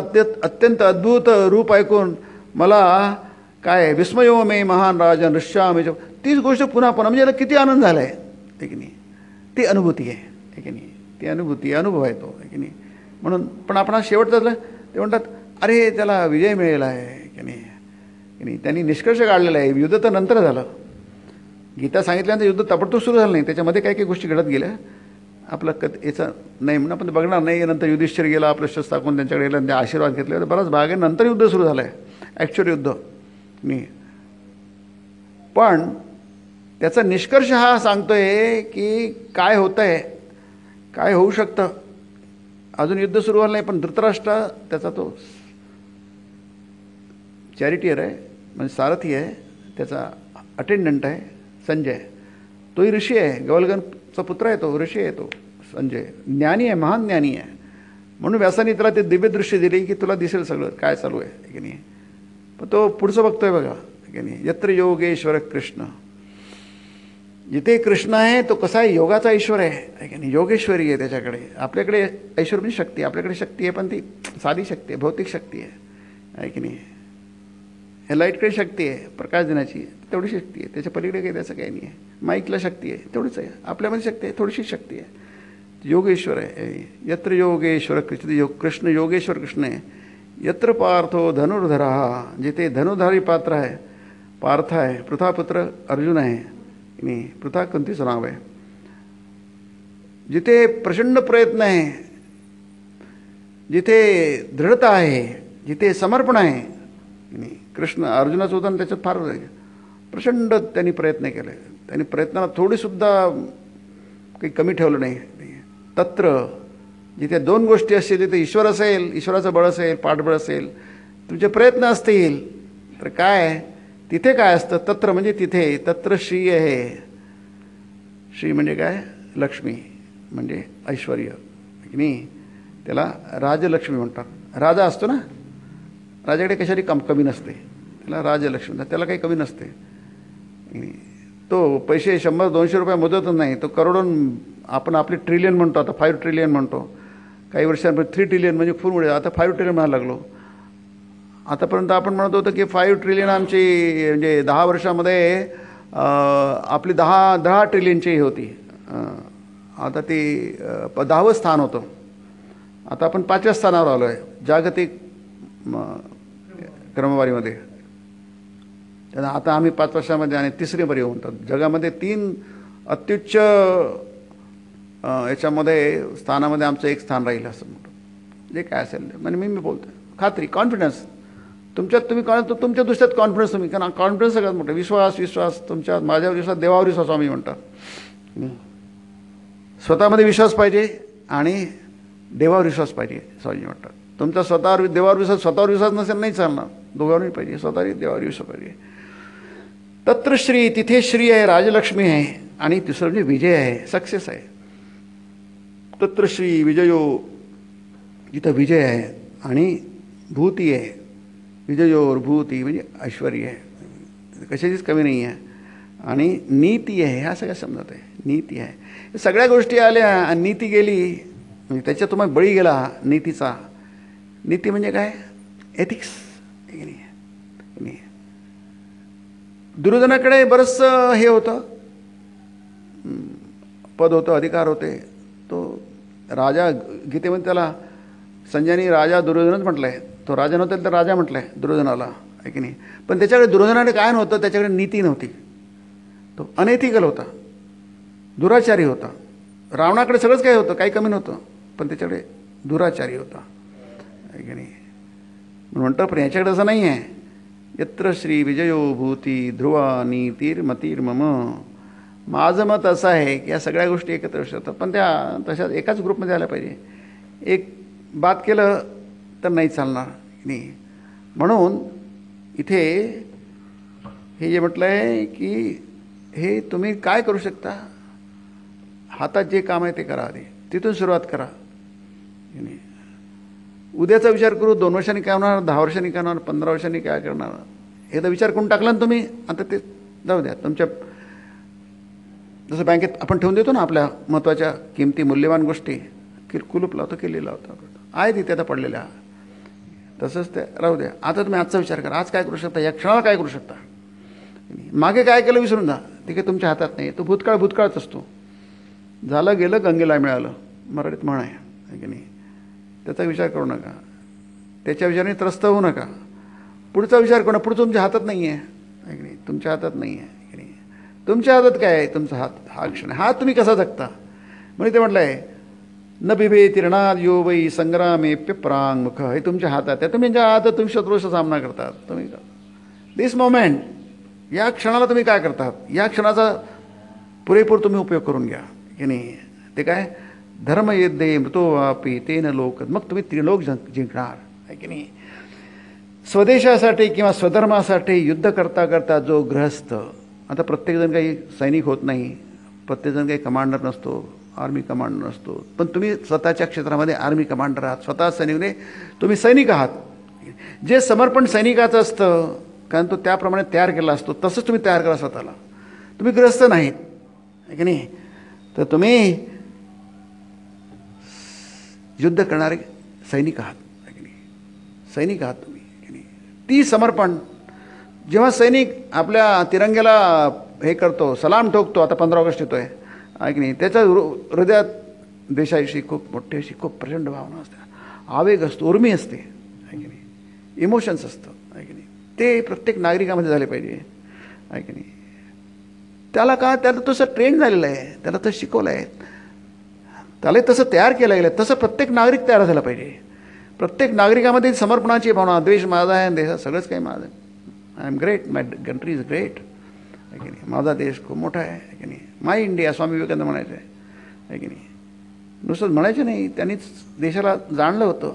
अत्यंत अद्भुत रूप ऐकून मला काय विस्मयो मे महान राजन ऋष्यामी, तीच गोष्ट पुन्हा म्हणजे याला किती आनंद झाला आहे की नाही. ती अनुभूती आहे की नाही. ती अनुभूती अनुभव आहे तो की नाही. म्हणून पण आपण शेवटचं ते म्हणतात अरे त्याला विजय मिळाला आहे की नाही. त्यांनी निष्कर्ष काढलेला आहे. युद्ध तर नंतर झालं, गीता सांगितल्यानंतर युद्ध ताबडतोब सुरू झालं नाही, त्याच्यामध्ये काही काही गोष्टी घडत गेल्या. आपलं याचं नाही म्हणून आपण बघणार नाही. नंतर युधिष्ठिर गेला, आपलं शस्त्र टाकून त्यांच्याकडे गेला, त्यांचे आशीर्वाद घेतले, बराच भाग आहे. नंतर युद्ध सुरू झालं आहे, ॲक्च्युअल युद्ध नाही. पण त्याचा निष्कर्ष हा सांगतोय की काय होतं आहे, काय होऊ शकतं. अजून युद्ध सुरू झालं नाही, पण धृतराष्ट्र त्याचा तो चॅरिटियर आहे, म्हणजे सारथी आहे, त्याचा अटेंडंट आहे संजय. तोही ऋषी आहे, गवलगनचा पुत्र आहे, तो ऋषी आहे. तो संजय ज्ञानी आहे, महान ज्ञानी आहे. म्हणून व्यासाने त्याला ते दिव्यदृष्टी दिली की तुला दिसेल सगळं काय चालू आहे की नाही. पण तो पुढचं बघतोय बघा की नाही. यत्र योगेश्वर कृष्ण, जिथे कृष्ण आहे तो कसा आहे, योगाचा ईश्वर आहे की नाही. योगेश्वरी आहे त्याच्याकडे. आपल्याकडे ऐश्वर म्हणजे शक्ती, आपल्याकडे शक्ती आहे पण ती साधी शक्ती आहे, भौतिक शक्ती आहे की नाही. हे लाईटकडे शक्ती आहे, प्रकाश देण्याची तेवढी शक्ती आहे, त्याच्या पलीकडे काही त्याचं काही नाही आहे. माईकला शक्ती आहे, तेवढीच आहे. आपल्यामध्ये शक्ती आहे, थोडीशी शक्ती आहे. योगेश्वर आहे. यत्र योगेश्वर कृष्ण योगेश्वर कृष्ण आहे. यत्र पार्थो धनुर्धरा, जिथे धनुर्धारी पात्र आहे, पार्थ आहे, पृथापुत्र अर्जुन आहे नाही, पृथा कुंतीचं नाव आहे. जिथे प्रचंड प्रयत्न आहे, जिथे दृढता आहे, जिथे समर्पण आहे नाही. कृष्ण अर्जुनाचं होतं, त्याच्यात फार प्रचंड त्यांनी प्रयत्न केले. त्यांनी प्रयत्नाला थोडीसुद्धा काही कमी ठेवलं नाही. तत्र जिथे 2 गोष्टी असतील, तिथे ईश्वर असेल, ईश्वराचं बळ असेल, पाठबळ असेल, तुमचे प्रयत्न असतील तर काय तिथे काय असतं. तत्र म्हणजे तिथे, तत्र श्री आहे. श्री म्हणजे काय, लक्ष्मी म्हणजे ऐश्वर की नाही. त्याला राजलक्ष्मी म्हणतात. राजा असतो ना, राजाकडे कशाची कमी नसते, त्याला राजलक्ष्मी म्हणतात. त्याला काही कमी नसते. तो पैसे 100-200 रुपये मुदतच नाही, तो करोडोन, आपण आपली ट्रिलियन म्हणतो, आता 5 ट्रिलियन म्हणतो. काही वर्षांपूर्वी 3 ट्रिलियन म्हणजे फुल मिळेल, आता 5 ट्रिलियन म्हणायला लागलो. आतापर्यंत आपण म्हणत होतो की 5 ट्रिलियन आमची म्हणजे 10 वर्षामध्ये आपली 10 ट्रिलियनची होती. आता ती 10वं स्थान होतं. आता आपण 5व्या स्थानावर आलो आहे जागतिक क्रमवारीमध्ये. त्यांना आता आम्ही 5 वर्षामध्ये आणि 3री बरी म्हणतात. जगामध्ये 3 अत्युच्च याच्यामध्ये स्थानामध्ये आमचं 1 स्थान राहील असं म्हणतो. जे काय असेल म्हणजे मी बोलतो, खात्री, कॉन्फिडन्स तुमच्यात. तुम्ही तुमच्या दृष्टीत कॉन्फिडन्स, तुम्ही कारण कॉन्फिडन्स सगळ्यात मोठं. विश्वास तुमच्यात, माझ्यावर विश्वास, देवावर विश्वास आम्ही म्हणतात. स्वतःमध्ये विश्वास पाहिजे आणि देवावर विश्वास पाहिजे स्वामी म्हणतात. तुमचा स्वतःवर देवावर विश्वास, स्वतःवर विश्वास नसेल नाही चालणार, दोघांवरही पाहिजे. स्वतःवर देवावर विश्वास पाहिजे. तत्र श्री, तिथे श्री आहे, राजलक्ष्मी आहे. आणि तिसरं म्हणजे विजय आहे, सक्सेस आहे. तत्र श्री विजयो, जिथं विजय आहे आणि भूती आहे. विजयोर भूती म्हणजे ऐश्वर्य आहे, कशाचीच कमी नाही आहे. आणि नीती आहे, ह्या सगळ्या समजत आहे. नीती आहे, सगळ्या गोष्टी आल्या आणि नीती गेली म्हणजे त्याच्यात तुम्हाला बळी गेला नीतीचा. नीती म्हणजे काय? एथिक्स. नाही, दुर्योधनाकडे बरंचसं हे होतं, पद होतं, अधिकार होते. तो राजा, गीतेमध्ये त्याला संजयनी राजा दुर्योधनच म्हटलं आहे. तो राजा नव्हता तर राजा म्हटलं आहे दुर्योधनाला, आहे की नाही. पण त्याच्याकडे दुर्योधनाकडे काय नव्हतं, त्याच्याकडे नीती नव्हती. तो अनएथिकल होता, दुराचारी होता. रावणाकडे सगळंच काही होतं, काही कमी नव्हतं, पण त्याच्याकडे दुराचारी होता, आहे की नाही. म्हणतं पण याच्याकडे असं नाही आहे. यत्र श्री विजयो भूती ध्रुवा नीतिर्मतिर्मम. माझं मत असं आहे की या सगळ्या गोष्टी एकत्र असतात, पण त्या तशाच एकाच ग्रुपमध्ये आल्या पाहिजे. एक बात केलं तर नाही चालणार नाही. म्हणून इथे हे जे म्हटलं आहे की हे तुम्ही काय करू शकता, हातात जे काम आहे ते करा, आधी तिथून सुरुवात करा. उद्याचा विचार करू, 2 वर्षांनी काय होणार, 10 वर्षांनी काय होणार, 15 वर्षांनी काय करणार, एकदा विचार करून टाकला ना तुम्ही, आता ते जाऊ द्या. तुमच्या जसं बँकेत आपण ठेवून देतो ना आपल्या महत्त्वाच्या किमती मूल्यवान गोष्टी, कुलूप लावतो, केलेला होता आहे तिथे आता पडलेल्या, तसंच ते राहू द्या. आता तुम्ही आजचा विचार करा, आज काय करू शकता, या क्षणाला काय करू शकता. मागे काय केलं विसरून जा, ते काही तुमच्या हातात नाही. तो भूतकाळ भूतकाळच असतो. झालं गेलं गंगेला मिळालं, मराठीत म्हण आहे की नाही. त्याचा विचार करू नका, त्याच्या विचाराने त्रस्त होऊ नका. पुढचा विचार करू नका, पुढचं तुमच्या हातात नाही आहे की नाही, तुमच्या हातात नाही आहे की नाही. तुमच्या हातात काय आहे, तुमचा हात, हा क्षण. हात तुम्ही कसा जगता, म्हणजे ते म्हटलं आहे न बिभे तिरणाद यो वै संग्रामे पिप्रांग मुख. हे तुमच्या हातात आहे. तुम्ही ज्या हातात तुम्ही शत्रूचा सामना करतात, तुम्ही दिस मोमेंट, या क्षणाला तुम्ही काय करतात, या क्षणाचा पुरेपूर तुम्ही उपयोग करून घ्या की नाही. ते काय धर्मयुद्धे मृतो वापी तेन लोक, मग तुम्ही त्रिलोक जिंकणार, आहे की नाही. स्वदेशासाठी किंवा स्वधर्मासाठी युद्ध करता करता जो गृहस्थ, आता प्रत्येकजण काही सैनिक होत नाही, प्रत्येकजण काही कमांडर नसतो, आर्मी कमांडर नसतो, पण तुम्ही स्वतःच्या क्षेत्रामध्ये आर्मी कमांडर आहात, स्वतः सैनिक नाही, तुम्ही सैनिक आहात. जे समर्पण सैनिकाचं असतं, कारण तो त्याप्रमाणे तयार केला असतो, तसंच तुम्ही तयार करा स्वतःला. तुम्ही ग्रस्त नाहीत, आहे की नाही. तर तुम्ही युद्ध करणारे सैनिक आहात, आहे की नाही. सैनिक आहात तुम्ही, आहे की नाही. ती समर्पण, जेव्हा सैनिक आपल्या तिरंग्याला हे करतो, सलाम ठोकतो, आता 15 ऑगस्ट येतो आहे की नाही, त्याच्या हृदयात देशाविषयी खूप मोठी अशी खूप प्रचंड भावना असते, आवेग असतो, उर्मी असते, आहे की नाही. इमोशन्स असतं, आहे की नाही. ते प्रत्येक नागरिकामध्ये झाले पाहिजे, आहे की नाही. त्याला का, त्याला तसं ट्रेन झालेलं आहे, त्याला तसं शिकवलं आहे, त्याला तसं तयार केलं गेलं, तसं प्रत्येक नागरिक तयार झाला पाहिजे. प्रत्येक नागरिकामध्ये समर्पणाची भावना, देश माझा आहे, देशात सगळंच काही माझं आहे, I am great, my country is great, आहे की नाही. माझा देश खूप मोठा आहे, की नाही. माय इंडिया, स्वामी विवेकानंद म्हणायचं आहे की नाही. नुसतंच म्हणायचं नाही, त्यांनीच देशाला जाणलं होतं.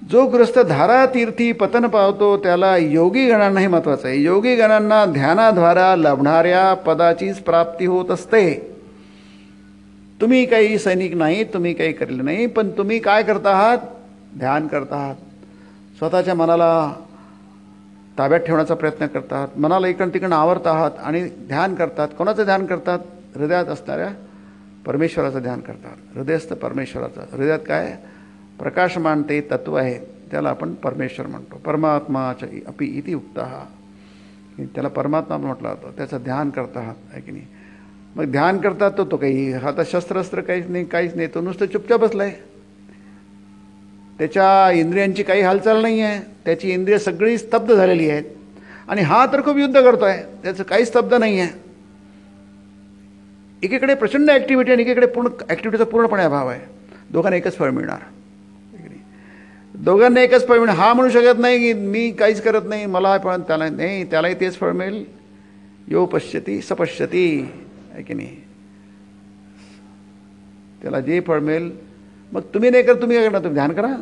जो ग्रस्त धारा तीर्थी पतन पावतो त्याला योगी गणांना हे महत्त्वाचं आहे. योगी गणांना ध्यानाद्वारा लाभणाऱ्या पदाचीच प्राप्ती होत असते. तुम्ही काही सैनिक नाही, तुम्ही काही केलेलं नाही, पण तुम्ही काय करता आहात, ध्यान करता आहात, स्वतःच्या मनाला ताब्यात ठेवण्याचा प्रयत्न करतात, मनाला इकडं तिकडं आवरत आहात आणि ध्यान करतात. कोणाचं ध्यान करतात, हृदयात असणाऱ्या परमेश्वराचं ध्यान करतात. हृदयस्थ परमेश्वराचं, हृदयात काय प्रकाशमान ते तत्व आहे, त्याला आपण परमेश्वर म्हणतो. परमात्माच्या अपि इति उक्तः, त्याला परमात्मा म्हटलं होतं. त्याचं ध्यान करत आहात, आहे की नाही. मग ध्यान करतात तो काही आता शस्त्र काहीच नाही, काहीच नाही, तो नुसतं चुपचाप बसलाय. त्याच्या इंद्रियांची काही हालचाल नाही आहे, त्याची इंद्रिय सगळी स्तब्ध झालेली आहेत. आणि हा तर खूप युद्ध करतो आहे, त्याचं काही स्तब्ध नाही आहे. एकीकडे प्रचंड ॲक्टिव्हिटी आणि एकीकडे पूर्ण ॲक्टिव्हिटीचा पूर्णपणे अभाव आहे. दोघांना एकच फळ मिळणार, दोघांना एकच फळ मिळणार. हा म्हणू शकत नाही की मी काहीच करत नाही, मला हा फळ, त्याला नाही, त्यालाही तेच फळ मिळेल. यो पश्यती सपश्यती, आहे की नाही. त्याला जे फळ मिळेल. मग तुम्ही नाही करत, तुम्ही काय करणार, तुम्ही ध्यान करा,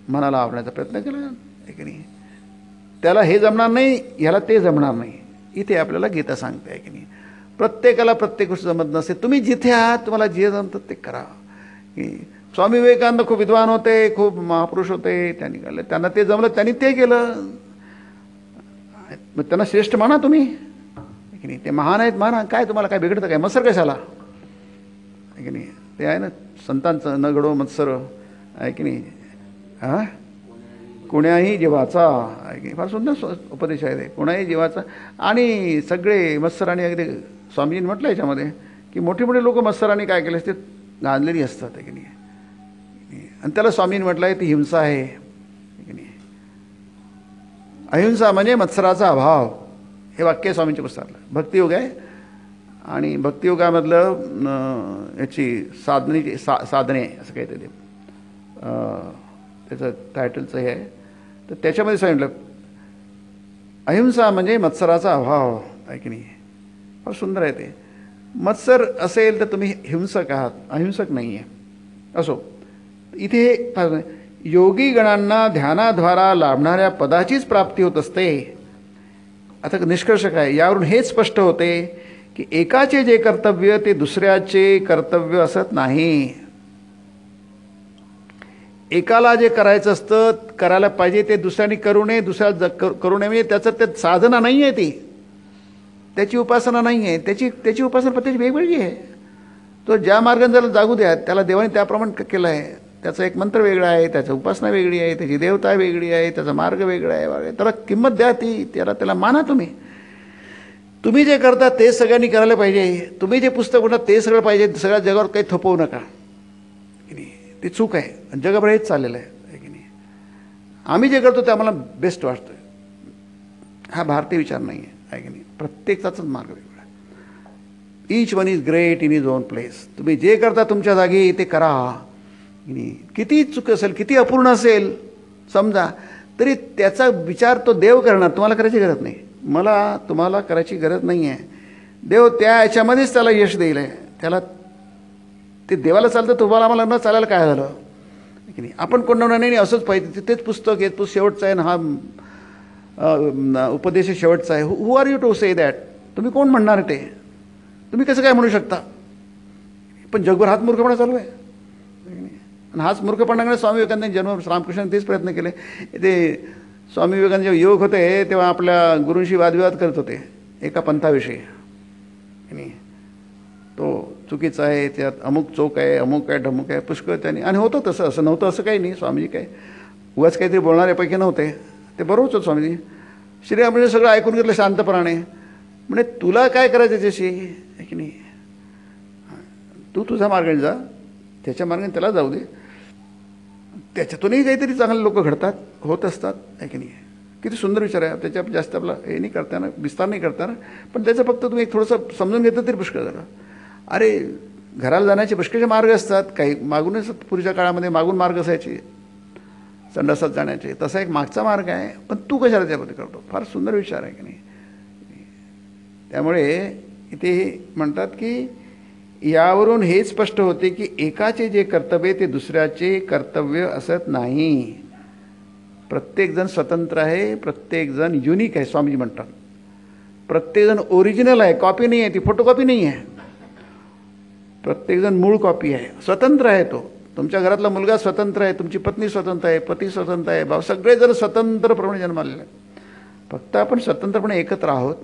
मनाला आवडण्याचा प्रयत्न केला, आहे की नाही. त्याला हे जमणार नाही, ह्याला ते जमणार नाही. इथे आपल्याला गीता सांगते, आहे की नाही. प्रत्येकाला प्रत्येक गोष्ट जमत नसते. तुम्ही जिथे आहात, तुम्हाला जे जमतं ते करा. स्वामी विवेकानंद खूप विद्वान होते, खूप महापुरुष होते, त्यांनी केलं, त्यांना ते जमलं, त्यांनी ते केलं, मग त्यांना श्रेष्ठ म्हणा तुम्ही, की नाही. ते महान आहेत, महान काय तुम्हाला काय बिघडतं काय, मत्सर कशाला आहे की नाही. ते आहे ना संतांचं, न घडो मत्सर आहे की नाही. हां, कोण्याही जीवाचा आहे की फार सुंदर उपदेश आहे ते, कोणाही जीवाचा. आणि सगळे मत्सराने अगदी स्वामीजींनी म्हटलं याच्यामध्ये की मोठे मोठे लोक मत्सराने काय केले असते, गांजलेली असतात आहे की नाही. आणि त्याला स्वामींनी म्हटलं आहे ती हिंसा आहे की नाही. अहिंसा म्हणजे मत्सराचा अभाव, हे वाक्य स्वामींच्या पुस्तकातलं. भक्तियोग आहे आणि भक्तियोगामधलं याची साधनेची साधने असं काही ते त्याचं टायटलचं हे आहे. तर त्याच्यामध्ये सांगितलं अहिंसा म्हणजे मत्सराचा अभाव आहे की नाही. फार सुंदर आहे ते. मत्सर असेल तर तुम्ही हिंसक आहात, अहिंसक नाही आहे. असो, इथे योगी गणांना ध्यानाद्वारा लाभणाऱ्या पदाचीच प्राप्ती होत असते. आता निष्कर्ष काय, यावरून हेच स्पष्ट होते की एकाचे जे कर्तव्य ते दुसऱ्याचे कर्तव्य असत नाही. एकाला जे करायचं असतं, करायला पाहिजे ते दुसऱ्याने करू नये, दुसऱ्या करू नये म्हणजे त्याचं ते साधना नाही आहे, ती त्याची उपासना नाही आहे. त्याची उपासना प्रत्येक वेगवेगळी आहे. तो ज्या मार्गाने त्याला जागू द्या, त्याला देवाने त्याप्रमाणे केलं आहे. त्याचा एक मंत्र वेगळा आहे, त्याची उपासना वेगळी आहे, त्याची देवता वेगळी आहे, त्याचा मार्ग वेगळा आहे. त्याला किंमत द्या, त्याला माना. तुम्ही जे करता ते सगळ्यांनी करायला पाहिजे. तुम्ही जे पुस्तक म्हणता ते सगळं पाहिजे, सगळ्या जगावर काही थोपवू नका की नाही. ती चूक आहे. जगभर हेच चाललेलं आहे की नाही. आम्ही जे करतो ते आम्हाला बेस्ट वाटतं, हा भारतीय विचार नाही आहे की नाही. प्रत्येकाचाच मार्ग वेगळा आहे. Each one is great in is on place. तुम्ही जे करता तुमच्या जागी ते करा की नाही. किती चूक असेल, किती अपूर्ण असेल समजा, तरी त्याचा विचार तो देव करणार, तुम्हाला करायची गरज नाही. मला तुम्हाला करायची गरज नाही आहे. देव त्या याच्यामध्येच त्याला यश देईल आहे. त्याला ते देवाला चालतं, तुम्हाला आम्हाला न चालायला काय झालं की नाही. आपण कोण नाही असंच पाहिजे, तेच पुस्तक येत, तो शेवटचा आहे ना, हा उपदेश शेवटचा आहे. Who are you to say that. तुम्ही कोण म्हणणार ते, तुम्ही कसं काय म्हणू शकता. पण जगभर हाच मूर्खपणा चालू आहे आणि हाच मूर्खपणाकडे स्वामी विवेकानंद जन्म रामकृष्णाने तेच प्रयत्न केले. ते स्वामी विवेकानंद जेव्हा युवक होते तेव्हा आपल्या गुरूंशी वादविवाद करत होते एका पंथाविषयी की नाही. तो चुकीचा आहे, त्यात अमुक चोक आहे, अमुक आहे, ढमुक आहे, पुष्कळ त्यांनी. आणि होतं तसं, असं नव्हतं असं काही नाही. स्वामीजी काय उगाच काहीतरी बोलणाऱ्यापैकी नव्हते, ते बरोबरच होतं. स्वामीजी श्रीरामजी सगळं ऐकून घेतलं शांतपणाने. म्हणजे तुला काय करायचं त्याच्याशी आहे की नाही. तू तुझ्या मार्गाने जा, त्याच्या मार्गाने त्याला जाऊ दे. त्याच्यातूनही काहीतरी चांगले लोक घडतात, होत असतात आहे की नाही. किती सुंदर विचार आहे. त्याच्या जास्त आपला हे नाही करताना, विस्तार नाही करताना, पण त्याचं फक्त तुम्ही एक थोडंसं समजून घेतलं तरी पुष्कळ झालं. अरे घराला जाण्याचे पुष्कळचे मार्ग असतात. काही मागूनच पूर्वीच्या काळामध्ये मागून मार्ग असायचे संडासात जाण्याचे, तसा एक मागचा मार्ग आहे. पण तू कशाला त्यामध्ये करतो. फार सुंदर विचार आहे की नाही. त्यामुळे इथे म्हणतात की यावरून हे स्पष्ट होते की एकाचे जे कर्तव्य ते दुसऱ्याचे कर्तव्य असत नाही. प्रत्येकजण स्वतंत्र आहे, प्रत्येकजण युनिक आहे. स्वामीजी म्हणतात प्रत्येकजण ओरिजिनल आहे, कॉपी नाही आहे, ती फोटोकॉपी नाही आहे. प्रत्येकजण मूळ कॉपी आहे, स्वतंत्र आहे. तो तुमच्या घरातला मुलगा स्वतंत्र आहे, तुमची पत्नी स्वतंत्र आहे, पती स्वतंत्र आहे, भाऊ सगळेजण स्वतंत्रप्रमाणे जन्मालेले आहेत. फक्त आपण स्वतंत्रपणे एकत्र आहोत.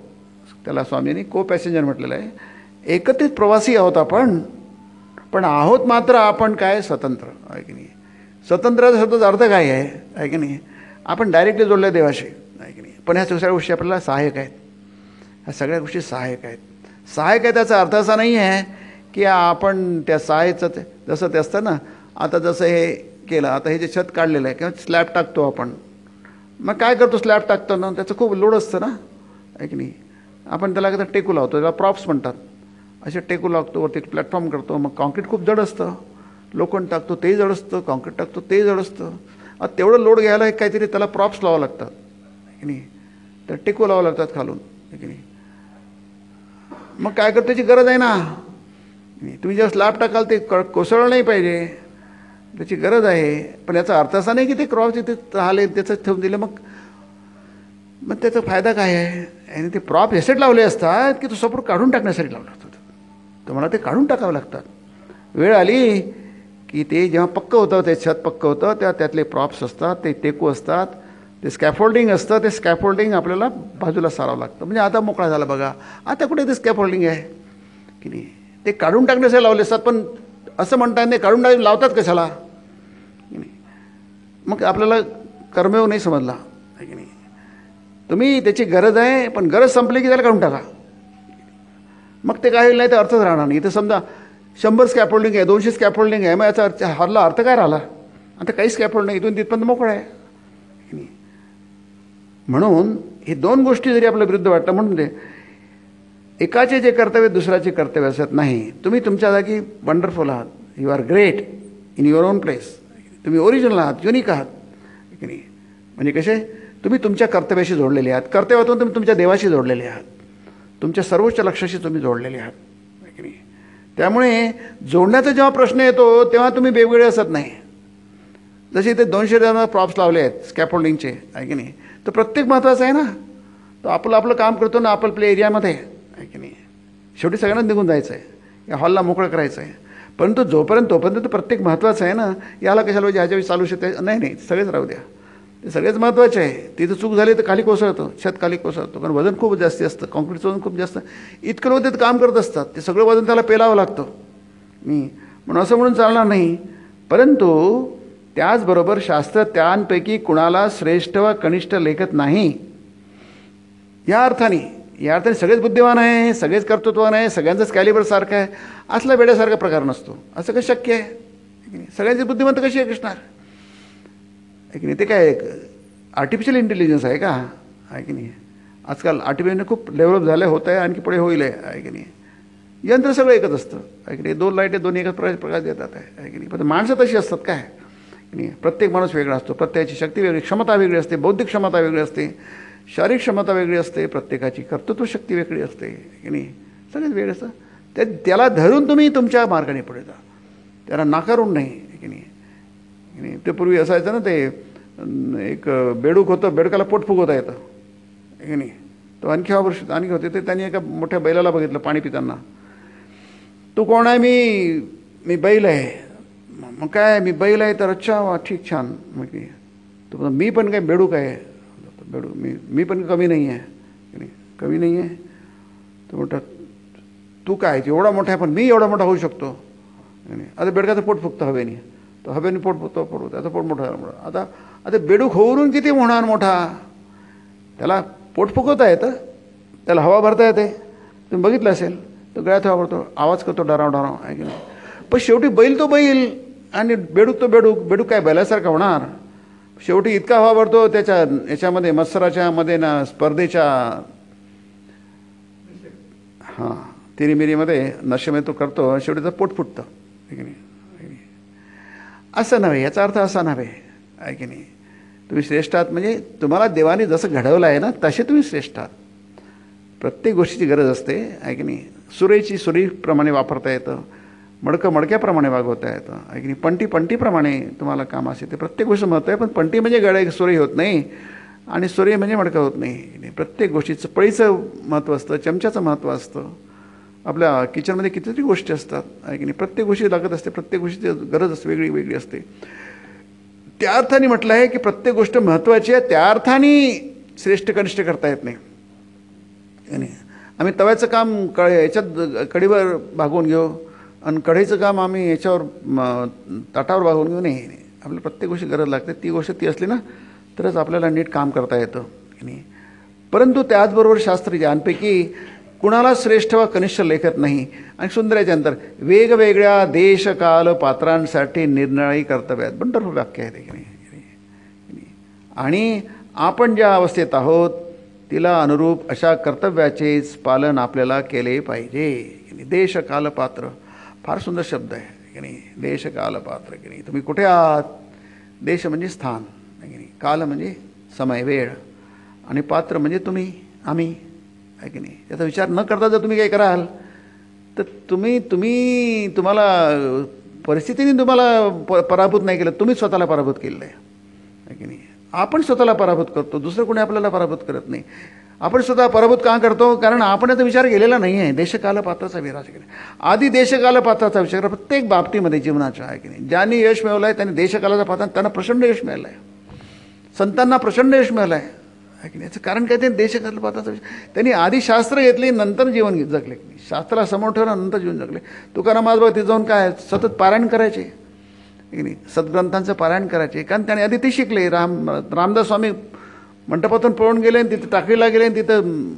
त्याला स्वामींनी को पॅसेंजर म्हटलेलं आहे. एकत्रित प्रवासी आहोत आपण, पण आहोत मात्र आपण काय स्वतंत्र आहे की नाही. स्वतंत्राचा शब्दाचा अर्थ काय आहे की नाही. आपण डायरेक्टली जोडले देवाशी आहे की नाही. पण ह्या सगळ्या गोष्टी आपल्याला सहाय्यक आहेत. ह्या सगळ्या गोष्टी सहाय्यक आहेत. सहाय्यक आहे त्याचा अर्थ असा नाही आहे की आपण त्या सहाय्याचं जसं ते असतं ना, आता जसं हे केलं, आता हे जे छत काढलेलं आहे किंवा स्लॅब टाकतो आपण, मग काय करतो स्लॅब टाकतो ना, त्याचं खूप लोड असतं ना आहे की नाही. आपण त्याला एकदा टेकू लावतो, त्याला प्रॉप्स म्हणतात. असे टेकू लागतो, वरती प्लॅटफॉर्म करतो. मग कॉन्क्रीट खूप जड असतं, लोखंड टाकतो ते जड असतं, कॉन्क्रीट टाकतो ते जड असतं. आता तेवढं लोड घ्यायला काहीतरी त्याला प्रॉप्स लावावं लागतात की नाही. तर टेकू लावावं लागतात खालून की नाही. मग काय करतो, त्याची गरज आहे ना. तुम्ही जेव्हा स्लॅब टाकाल ते कोसळलं नाही पाहिजे, त्याची गरज आहे. पण याचा अर्थ असा नाही की ते क्रॉस तिथे राहिले त्याचं ठेवून दिलं, मग त्याचा फायदा काय आहे. आणि ते प्रॉप यासाठी लावले असतात की तो सपोर्ट काढून टाकण्यासाठी लावला असतो. तुम्हाला ते काढून टाकावं लागतात. वेळ आली की ते जेव्हा पक्क होतं, ते छत पक्क होतं, तेव्हा त्यातले प्रॉप्स असतात, ते टेकू असतात, ते स्कॅफोल्डिंग असतं, ते स्कॅफोल्डिंग आपल्याला बाजूला सारावं लागतं. म्हणजे आता मोकळा झाला बघा, आता कुठे ते स्कॅफोल्डिंग आहे की नाही. ते काढून टाकण्यासाठी लावले असतात, पण असं म्हणता नाही काढून टाकून लावतात कशाला की नाही. मग आपल्याला कर्मयोग नाही समजला आहे की नाही. तुम्ही त्याची गरज आहे, पण गरज संपली की त्याला काढून टाका, मग ते काय होईल नाही तर अर्थच राहणार नाही. इथं समजा 100 स्कॅफोल्डिंग आहे, 200 स्कॅफोल्डिंग आहे, मग याचा अर्थ काय राहिला. आता काही स्कॅफोल्डिंग इथून तिथपर्यंत मोकळं आहे. म्हणून हे दोन गोष्टी जरी आपल्या विरुद्ध वाटतं, म्हणून ते एकाचे जे कर्तव्य दुसऱ्याचे कर्तव्य असत नाही. तुम्ही तुमच्या जागी वंडरफुल आहात, you are great in your own place. तुम्ही ओरिजिनल आहात, युनिक आहात की नाही. म्हणजे कसे तुम्ही तुमच्या कर्तव्याशी जोडलेले आहात, कर्तव्यातून तुम्ही तुमच्या देवाशी जोडलेले आहात, तुमच्या सर्वोच्च लक्ष्याशी तुम्ही जोडलेले आहात की नाही. त्यामुळे जोडण्याचा जेव्हा प्रश्न येतो तेव्हा तुम्ही वेगवेगळे असत नाही. जसे इथे 200 जण प्रॉप्स लावले आहेत स्कॅफोल्डिंगचे आहे की नाही, तर प्रत्येक महत्त्वाचं आहे ना. तो आपलं काम करतो ना आपल्या एरियामध्ये आहे की नाही. शेवटी सगळ्यांनाच निघून जायचं आहे, या हॉलला मोकळं करायचं आहे. परंतु तोपर्यंत प्रत्येक महत्त्वाचं आहे ना. याला कशाला पाहिजे, ह्याच्यावर चालू शकते नाही, सगळेच राहू द्या, ते सगळेच महत्त्वाचे आहे. तिथं चूक झाली तर खाली कोसळतं, छत खाली कोसळतो, कारण वजन खूप जास्ती असतं, कॉन्क्रीटचं वजन खूप जास्त. इतकं लोक तिथं काम करत असतात, ते सगळं वजन त्याला पेलावं लागतं. म्हणून असं म्हणून चालणार नाही. परंतु त्याचबरोबर शास्त्र त्यांपैकी कुणाला श्रेष्ठ व कनिष्ठ लेखत नाही. या अर्थाने सगळेच बुद्धिवान आहे, सगळेच कर्तृत्वान आहे, सगळ्यांचंच कॅलिबर सारखं आहे, असला वेड्यासारखा प्रकार नसतो. असं कसं शक्य आहे. सगळ्यांची बुद्धिमत्ता कशी आहे असणार आहे की नाही. ते काय आर्टिफिशियल इंटेलिजन्स आहे का आहे की नाही. आजकाल आर्टिफिशियल खूप डेव्हलप झालं होत आहे, आणखी पुढे होईल आहे की नाही. यंत्र सगळं एकच असतं आहे की नाही. 2 लाईट दोन्ही एकच प्रकाश देतात आहे की नाही. पण माणसं तशी असतात काय की नाही. प्रत्येक माणूस वेगळा असतो, प्रत्येकाची शक्ती वेगळी, क्षमता वेगळी असते, बौद्धिक क्षमता वेगळी असते, शारीरिक क्षमता वेगळी असते, प्रत्येकाची कर्तृत्व शक्ती वेगळी असते की नाही. सगळेच वेगळे असतं. त्याला धरून तुम्ही तुमच्या मार्गाने पुढे जा, त्याला नाकारून नाही की नाही. ते पूर्वी असायचं ना, ते एक बेडूक होतं, बेडकाला पोट फुगवता येतं की नाही. तो आणखी आणखी होते. ते त्यांनी एका मोठ्या बैलाला बघितलं पाणी पिताना. तू कोण आहे. मी बैल आहे. मग काय मी बैल आहे तर अच्छा वा ठीक छान. मग तो मी पण काय बेडूक आहे. बेडूक मी पण कमी नाही आहे की नाही, कमी नाही आहे. तो म्हणतात तू काय एवढा मोठा आहे, पण मी एवढा मोठा होऊ शकतो. आता बेडकाचं पोट फुगतं हवेने, तो हवेने पोट फुगतो, त्याचं पोट मोठं झालं. आता बेडूक होऊन किती होणार मोठा. त्याला पोट फुगवता येतं, त्याला हवा भरता येते. तुम्ही बघितलं असेल, तो गळ्यात हवा भरतो, आवाज करतो डराव आहे की नाही. पण शेवटी बैल तो बैल आणि बेडूक तो बेडूक काय बैलासारखा होणार. शेवटी इतका हवा भरतो त्याच्या याच्यामध्ये मत्सराच्या मध्ये ना, स्पर्धेच्या तिरीमिरीमध्ये नशेमध्ये तो करतो, शेवटी त्याचं पोट फुटतं आहे की नाही. असं नव्हे, याचा अर्थ असा नव्हे आहे की नाही. तुम्ही श्रेष्ठ आहात म्हणजे तुम्हाला देवाने जसं घडवलं आहे ना, तसे तुम्ही श्रेष्ठ आहात. प्रत्येक गोष्टीची गरज असते आहे की नाही. सुरेची सुरीप्रमाणे वापरता येतं, मडकं मडक्याप्रमाणे वागवता येतं आहे की नाही. पंटीप्रमाणे तुम्हाला काम असते. ते प्रत्येक गोष्ट महत्त्व आहे, पण पंटी म्हणजे सुरी होत नाही आणि सुरी म्हणजे मडकं होत नाही. प्रत्येक गोष्टीचं पळीचं महत्त्व असतं, चमच्याचं महत्त्व असतं. आपल्या किचनमध्ये कितीतरी गोष्टी असतात आहे की नाही. प्रत्येक गोष्टी लागत असते, प्रत्येक गोष्टीची गरज असते, वेगळी असते. त्या अर्थाने म्हटलं आहे की प्रत्येक गोष्ट महत्त्वाची आहे. त्या अर्थाने श्रेष्ठ कनिष्ठ करता येत नाही. आम्ही तव्याचं काम याच्यात कढीवर भागवून घेऊ आणि कढईचं काम आम्ही याच्यावर ताटावर भागवून घेऊ. नाही, आपल्याला प्रत्येक गोष्टी गरज लागते. ती गोष्ट ती असली ना तरच आपल्याला नीट काम करता येतं की नाही. परंतु त्याचबरोबर शास्त्र यांपैकी कुणाला श्रेष्ठ वा कनिष्ठ लेखत नाही. आणि सुंदर याच्यानंतर वेगवेगळ्या देश काल पात्रांसाठी निर्णयी कर्तव्य आहेत. वंडरफुल वाक्य आहे ते की नाही. आणि आपण ज्या अवस्थेत आहोत तिला अनुरूप अशा कर्तव्याचेच पालन आपल्याला केले पाहिजे की नाही. देश काल पात्र फार सुंदर शब्द आहे की नाही. देश काल पात्र की नाही. तुम्ही कुठे आहात. देश म्हणजे स्थान की नाही, काल म्हणजे समय वेळ, आणि पात्र म्हणजे तुम्ही आम्ही आहे की नाही. याचा विचार न करता जर तुम्ही काही कराल तर तुम्हाला परिस्थितीने तुम्हाला पराभूत नाही केलं, तुम्हीच स्वतःला पराभूत केलेलं आहे की नाही. आपण स्वतःला पराभूत करतो, दुसरं कोणी आपल्याला पराभूत करत नाही. आपण स्वतः पराभूत का करतो, कारण आपण याचा विचार केलेला नाही आहे. देशकाल पात्राचा विराज केला. आधी देशकाल पात्राचा विचार करा प्रत्येक बाबतीमध्ये जीवनाच्या आहे की नाही. ज्यांनी यश मिळवलं आहे त्यांनी देशकालाचा पात्र, त्यांना प्रचंड यश मिळालं आहे. संतांना प्रचंड यश मिळालं आहे की नाही. याचं कारण काय, ते देशकाल पात्राचा विषय. त्यांनी आधी शास्त्र घेतली, नंतर जीवन जगले की नाही. शास्त्राला समोर ठेवलं, नंतर जीवन जगले. तुकाराम आज बघा तिथे जाऊन काय सतत पारायण करायचे की नाही, सद्ग्रंथांचं पारायण करायचे. कारण त्याने आधी ते शिकले. रामदास स्वामी मंडपातून पळून गेले आणि तिथे टाकळीला गेले आणि तिथं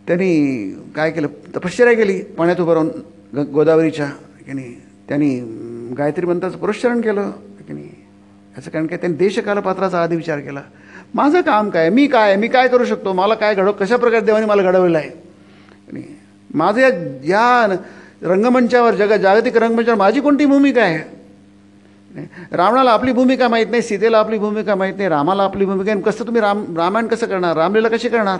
त्यांनी काय केलं, तपश्चर्या केली पाण्यात उभं राहून गोदावरीच्या की नाही. त्यांनी गायत्री मंत्राचं पुरस्चरण केलं की नाही. याचं कारण काय, त्यांनी देशकालपात्राचा आधी विचार केला. माझं काम काय, मी काय करू शकतो, मला काय कशा प्रकारे देवाने मला घडवलेलं आहे आणि माझं या रंगमंचावर जागतिक रंगमंचावर माझी कोणती भूमिका आहे. रावणाला आपली भूमिका माहीत नाही, सीतेला आपली भूमिका माहीत नाही, रामाला आपली भूमिका आहे. कसं तुम्ही रामायण कसं करणार, रामलीला कशी करणार.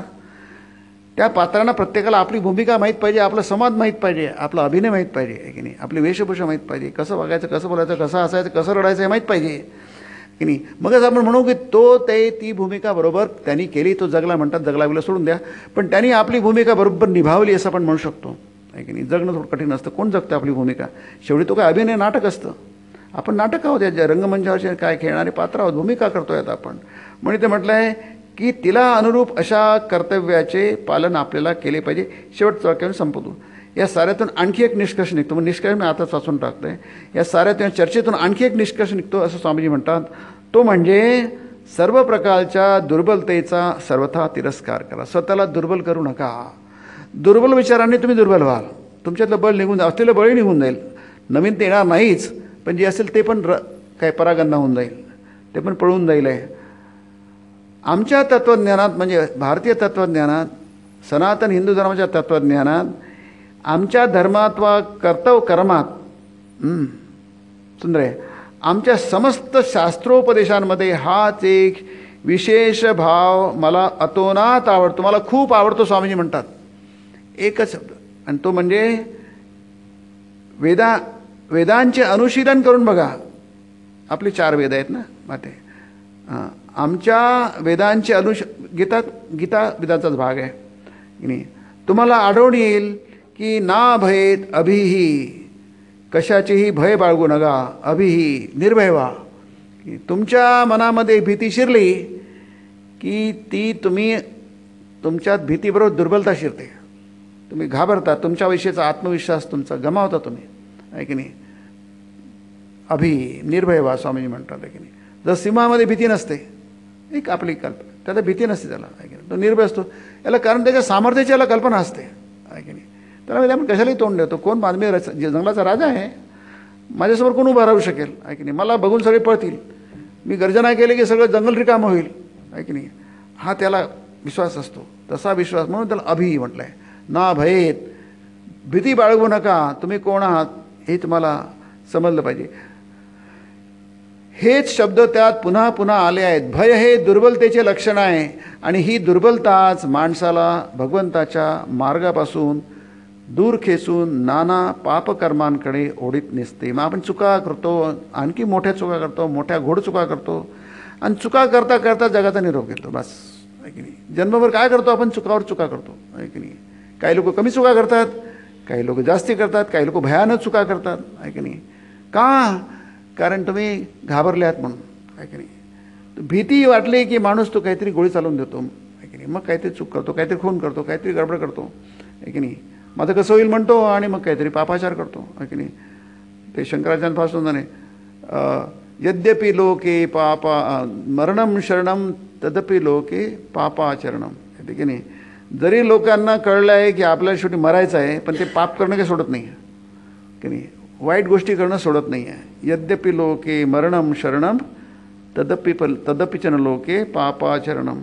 त्या पात्रांना प्रत्येकाला आपली भूमिका माहीत पाहिजे, आपला समाज माहीत पाहिजे, आपला अभिनय माहीत पाहिजे आहे की नाही, आपली वेशभूषा माहीत पाहिजे, कसं वागायचं, कसं बोलायचं, कसं हसायचं, कसं रडायचं हे माहीत पाहिजे की नाही. मगच आपण म्हणू की ती भूमिका बरोबर त्यांनी केली, तो जगला. म्हणतात जगला बिला सोडून द्या, पण त्यांनी आपली भूमिका बरोबर निभावली असं आपण म्हणू शकतो आहे की नाही. जगणं थोडं कठीण असतं. कोण जगतं आपली भूमिका, शेवटी तो काय अभिनय नाटक असतं. आपण नाटक आहोत, या रंगमंचावरचे काय खेळणारे पात्र आहोत, भूमिका करतोय आता आपण. म्हणून ते म्हटलं आहे की तिला अनुरूप अशा कर्तव्याचे पालन आपल्याला केले पाहिजे. शेवटचं वाक्याने संपवतो. या साऱ्यातून आणखी एक निष्कर्ष निघतो. मग निष्कर्ष मी आता वाचून टाकतोय. या साऱ्यातून चर्चेतून आणखी एक निष्कर्ष निघतो असं स्वामीजी म्हणतात. तो म्हणजे सर्व प्रकारच्या दुर्बलतेचा सर्वथा तिरस्कार करा. स्वतःला दुर्बल करू नका. दुर्बल विचारांनी तुम्ही दुर्बल व्हाल, तुमच्यातलं बळ निघून असलेलं बळही निघून जाईल. नवीन ते येणार नाहीच, पण जे असेल ते पण काय परागंदा होऊन जाईल, ते पण पळून जाईल आहे. आमच्या तत्त्वज्ञानात म्हणजे भारतीय तत्त्वज्ञानात, सनातन हिंदू धर्माच्या तत्त्वज्ञानात, आमच्या धर्मात वा कर्मात सुंदर आहे, आमच्या समस्त शास्त्रोपदेशांमध्ये हाच एक विशेष भाव मला अतोनात आवडतो, मला खूप आवडतो. स्वामीजी म्हणतात एकच शब्द, आणि तो म्हणजे वेदांचे अनुशीलन करून बघा. आपले 4 वेद आहेत ना माते, आमच्या वेदांचे गीता वेदांचाच भाग आहे की नाही. तुम्हाला आढळून येईल की ना भयेत अभिही, कशाचीही भय बाळगू नका. अभिही निर्भय व्हा. की तुमच्या मनामध्ये भीती शिरली की ती तुमच्यात भीतीबरोबर दुर्बलता शिरते. तुम्ही घाबरता, तुमच्याविषयीचा आत्मविश्वास तुमचा गमावता तुम्ही आहे की नाही. अभि निर्भय व्हा स्वामीजी म्हणतात आहे की नाही. जर सिंहामध्ये भीती नसते, एक आपली कल्पना, त्याला भीती नसते त्याला आहे की नाही. तो निर्भय असतो. याला कारण त्याच्या सामर्थ्याची याला कल्पना असते आहे की नाही. त्याला आपण कशालाही तोंड देतो. कोण मी जंगलाचा राजा आहे, माझ्यासमोर कोण उभा राहू शकेल आहे की नाही. मला बघून सगळे पळतील, मी गर्जना केले की सगळं जंगल रिकामं होईल आहे की नाही. हा त्याला विश्वास असतो. तसा विश्वास म्हणून त्याला अभि म्हटलं आहे. ना भयेत, भीती बाळगू नका. तुम्ही कोण आहात हे तुम्हाला समजलं पाहिजे. हेच शब्द त्यात पुन्हा पुन्हा आले आहेत. भय हे दुर्बलतेचे लक्षण आहे, आणि ही दुर्बलताच माणसाला भगवंताच्या मार्गापासून दूर खेचून नाना पापकर्मांकडे ओढीत नेसते. मग आपण चुका करतो, आणखी मोठ्या चुका करतो, मोठ्या घोड चुका करतो, आणि चुका करता करता जगाचा निरोप घेतो. बस आहे की नाही. जन्मभर काय करतो आपण, चुकावर चुका करतो आहे की नाही. काही लोक कमी चुका करतात, काही लोक जास्ती करतात, काही लोक भयानक चुका करतात आहे की नाही. का? कारण तुम्ही घाबरल्यात म्हणून आहे की नाही. भीती वाटली की माणूस तो काहीतरी गोळी चालवून देतो आहे की नाही. मग काहीतरी चूक करतो, काहीतरी खून करतो, काहीतरी गडबड करतो आहे की नाही. माझं कसं होईल म्हणतो, आणि मग काहीतरी पापाचार करतो आहे की नाही. ते शंकराचार्यांपासून जाणे यद्यपि लोके मरणम शरणम तदपि लोके पापाचरणम आहे की नाही. जरी लोकांना कळलं आहे की आपल्याला शेवटी मरायचं आहे, पण ते पाप करणं काही सोडत नाही की नाही. वाईट गोष्टी करणं सोडत नाही आहे. यद्यपि लोके मरणम शरणम तदपिचन लोके पापाचरणम.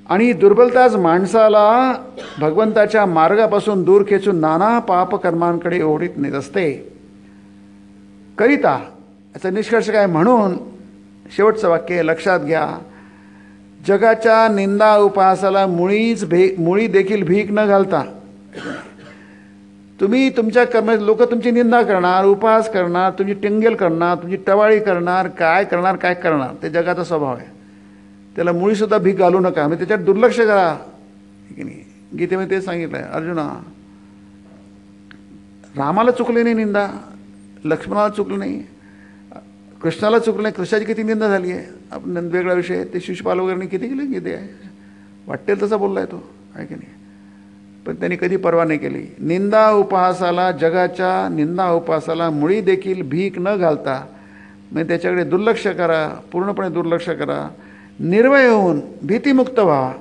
आणि दुर्बलताच माणसाला भगवंताच्या मार्गापासून दूर खेचून नाना पापकर्मांकडे ओढीत नेत असते. करिता याचा निष्कर्ष काय, म्हणून शेवटचं वाक्य लक्षात घ्या. जगाच्या निंदा उपहासाला मुळी देखील भीक न घालता, तुम्ही तुमच्या लोक तुमची निंदा करणार, उपहास करणार, तुमची टिंगल करणार, तुमची टवाळी करणार, काय करणार, ते जगाचा स्वभाव आहे. त्याला मुळीसुद्धा भीक घालू नका, म्हणजे त्याच्यात दुर्लक्ष करा की नाही. गीतेमध्ये ते सांगितलं आहे. अर्जुना, रामाला चुकली नाही निंदा, लक्ष्मणाला चुकलं नाही, कृष्णाला चुकलं नाही, कृष्णाची किती निंदा झाली आहे, आपण वेगळा विषय आहे. ते शिशुपाल वगैरे किती केले किती आहे, वाटेल तसा बोलला आहे तो, आहे की नाही. पण त्यांनी कधी पर्वा नाही केली. निंदा उपहासाला, जगाच्या निंदा उपहासाला मुळी देखील भीक न घालता म्हणजे त्याच्याकडे दुर्लक्ष करा, पूर्णपणे दुर्लक्ष करा, निर्भय होऊन भीतीमुक्त व्हा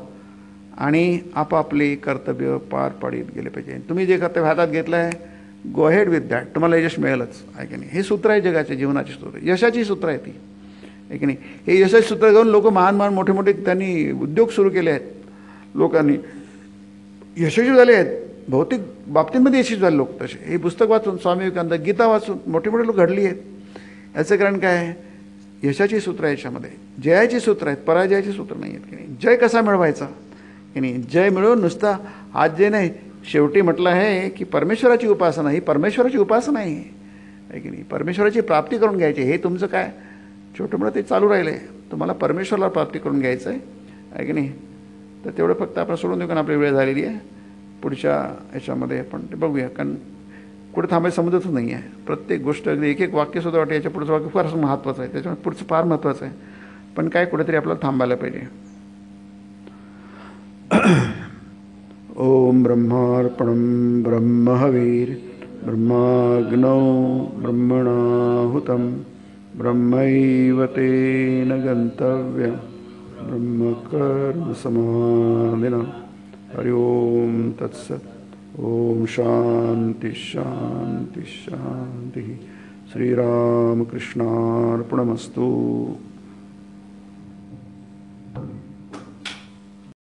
आणि आपापले कर्तव्य पार पाडीत गेले पाहिजे. तुम्ही जे कर्तव्य हातात घेतलं आहे, गो हेड विथ दॅट, तुम्हाला यश मिळेलच, आहे की नाही. हे सूत्र आहे जगाच्या जीवनाची सूत्र, यशाची सूत्र आहे ती, आहे की नाही. हे यशाची सूत्र घेऊन लोक महान महान मोठे मोठे त्यांनी उद्योग सुरू केले आहेत, लोकांनी यशस्वी झाले आहेत, भौतिक बाबतींमध्ये यशस्वी झाले लोक तसे. हे पुस्तक वाचून, स्वामी विवेकानंद गीता वाचून मोठे मोठे लोक घडली आहेत. याचं कारण काय आहे, यशाची सूत्र आहे याच्यामध्ये, जयाची सूत्र आहेत, पराजयाची सूत्र नाही आहेत की नाही. जय कसा मिळवायचा की नाही, जय मिळवून नुसता आज जे नाही, शेवटी म्हटलं आहे की परमेश्वराची उपासना, ही परमेश्वराची उपासना आहे की नाही. परमेश्वराची प्राप्ती करून घ्यायची, हे तुमचं काय छोटं मोठं ते चालू राहिलं आहे, तुम्हाला परमेश्वराला प्राप्ती करून घ्यायचं आहे की नाही. तर तेवढं फक्त आपण सोडून देऊ, कारण आपली वेळ झालेली आहे. पुढच्या ह्याच्यामध्ये आपण ते बघूया, कारण कुठे थांबायचं समजतच नाही आहे. प्रत्येक गोष्ट अगदी एक एक वाक्यसुद्धा वाटतं याच्या पुढचं वाक्य फार महत्त्वाचं आहे, त्याच्यामुळे पुढचं फार महत्त्वाचं आहे. पण काय कुठेतरी आपल्याला थांबायला पाहिजे. ओम ब्रह्मार्पणं ब्रह्महवीर ब्रह्माग्नौ ब्रह्मणाहुतं ब्रह्मैव तेन गन्तव्यं ब्रह्मकर्म समाधिना. हरि ओम तत्सत्. ओम शांति शांति शांति. श्रीरामकृष्णार्पणमस्तु.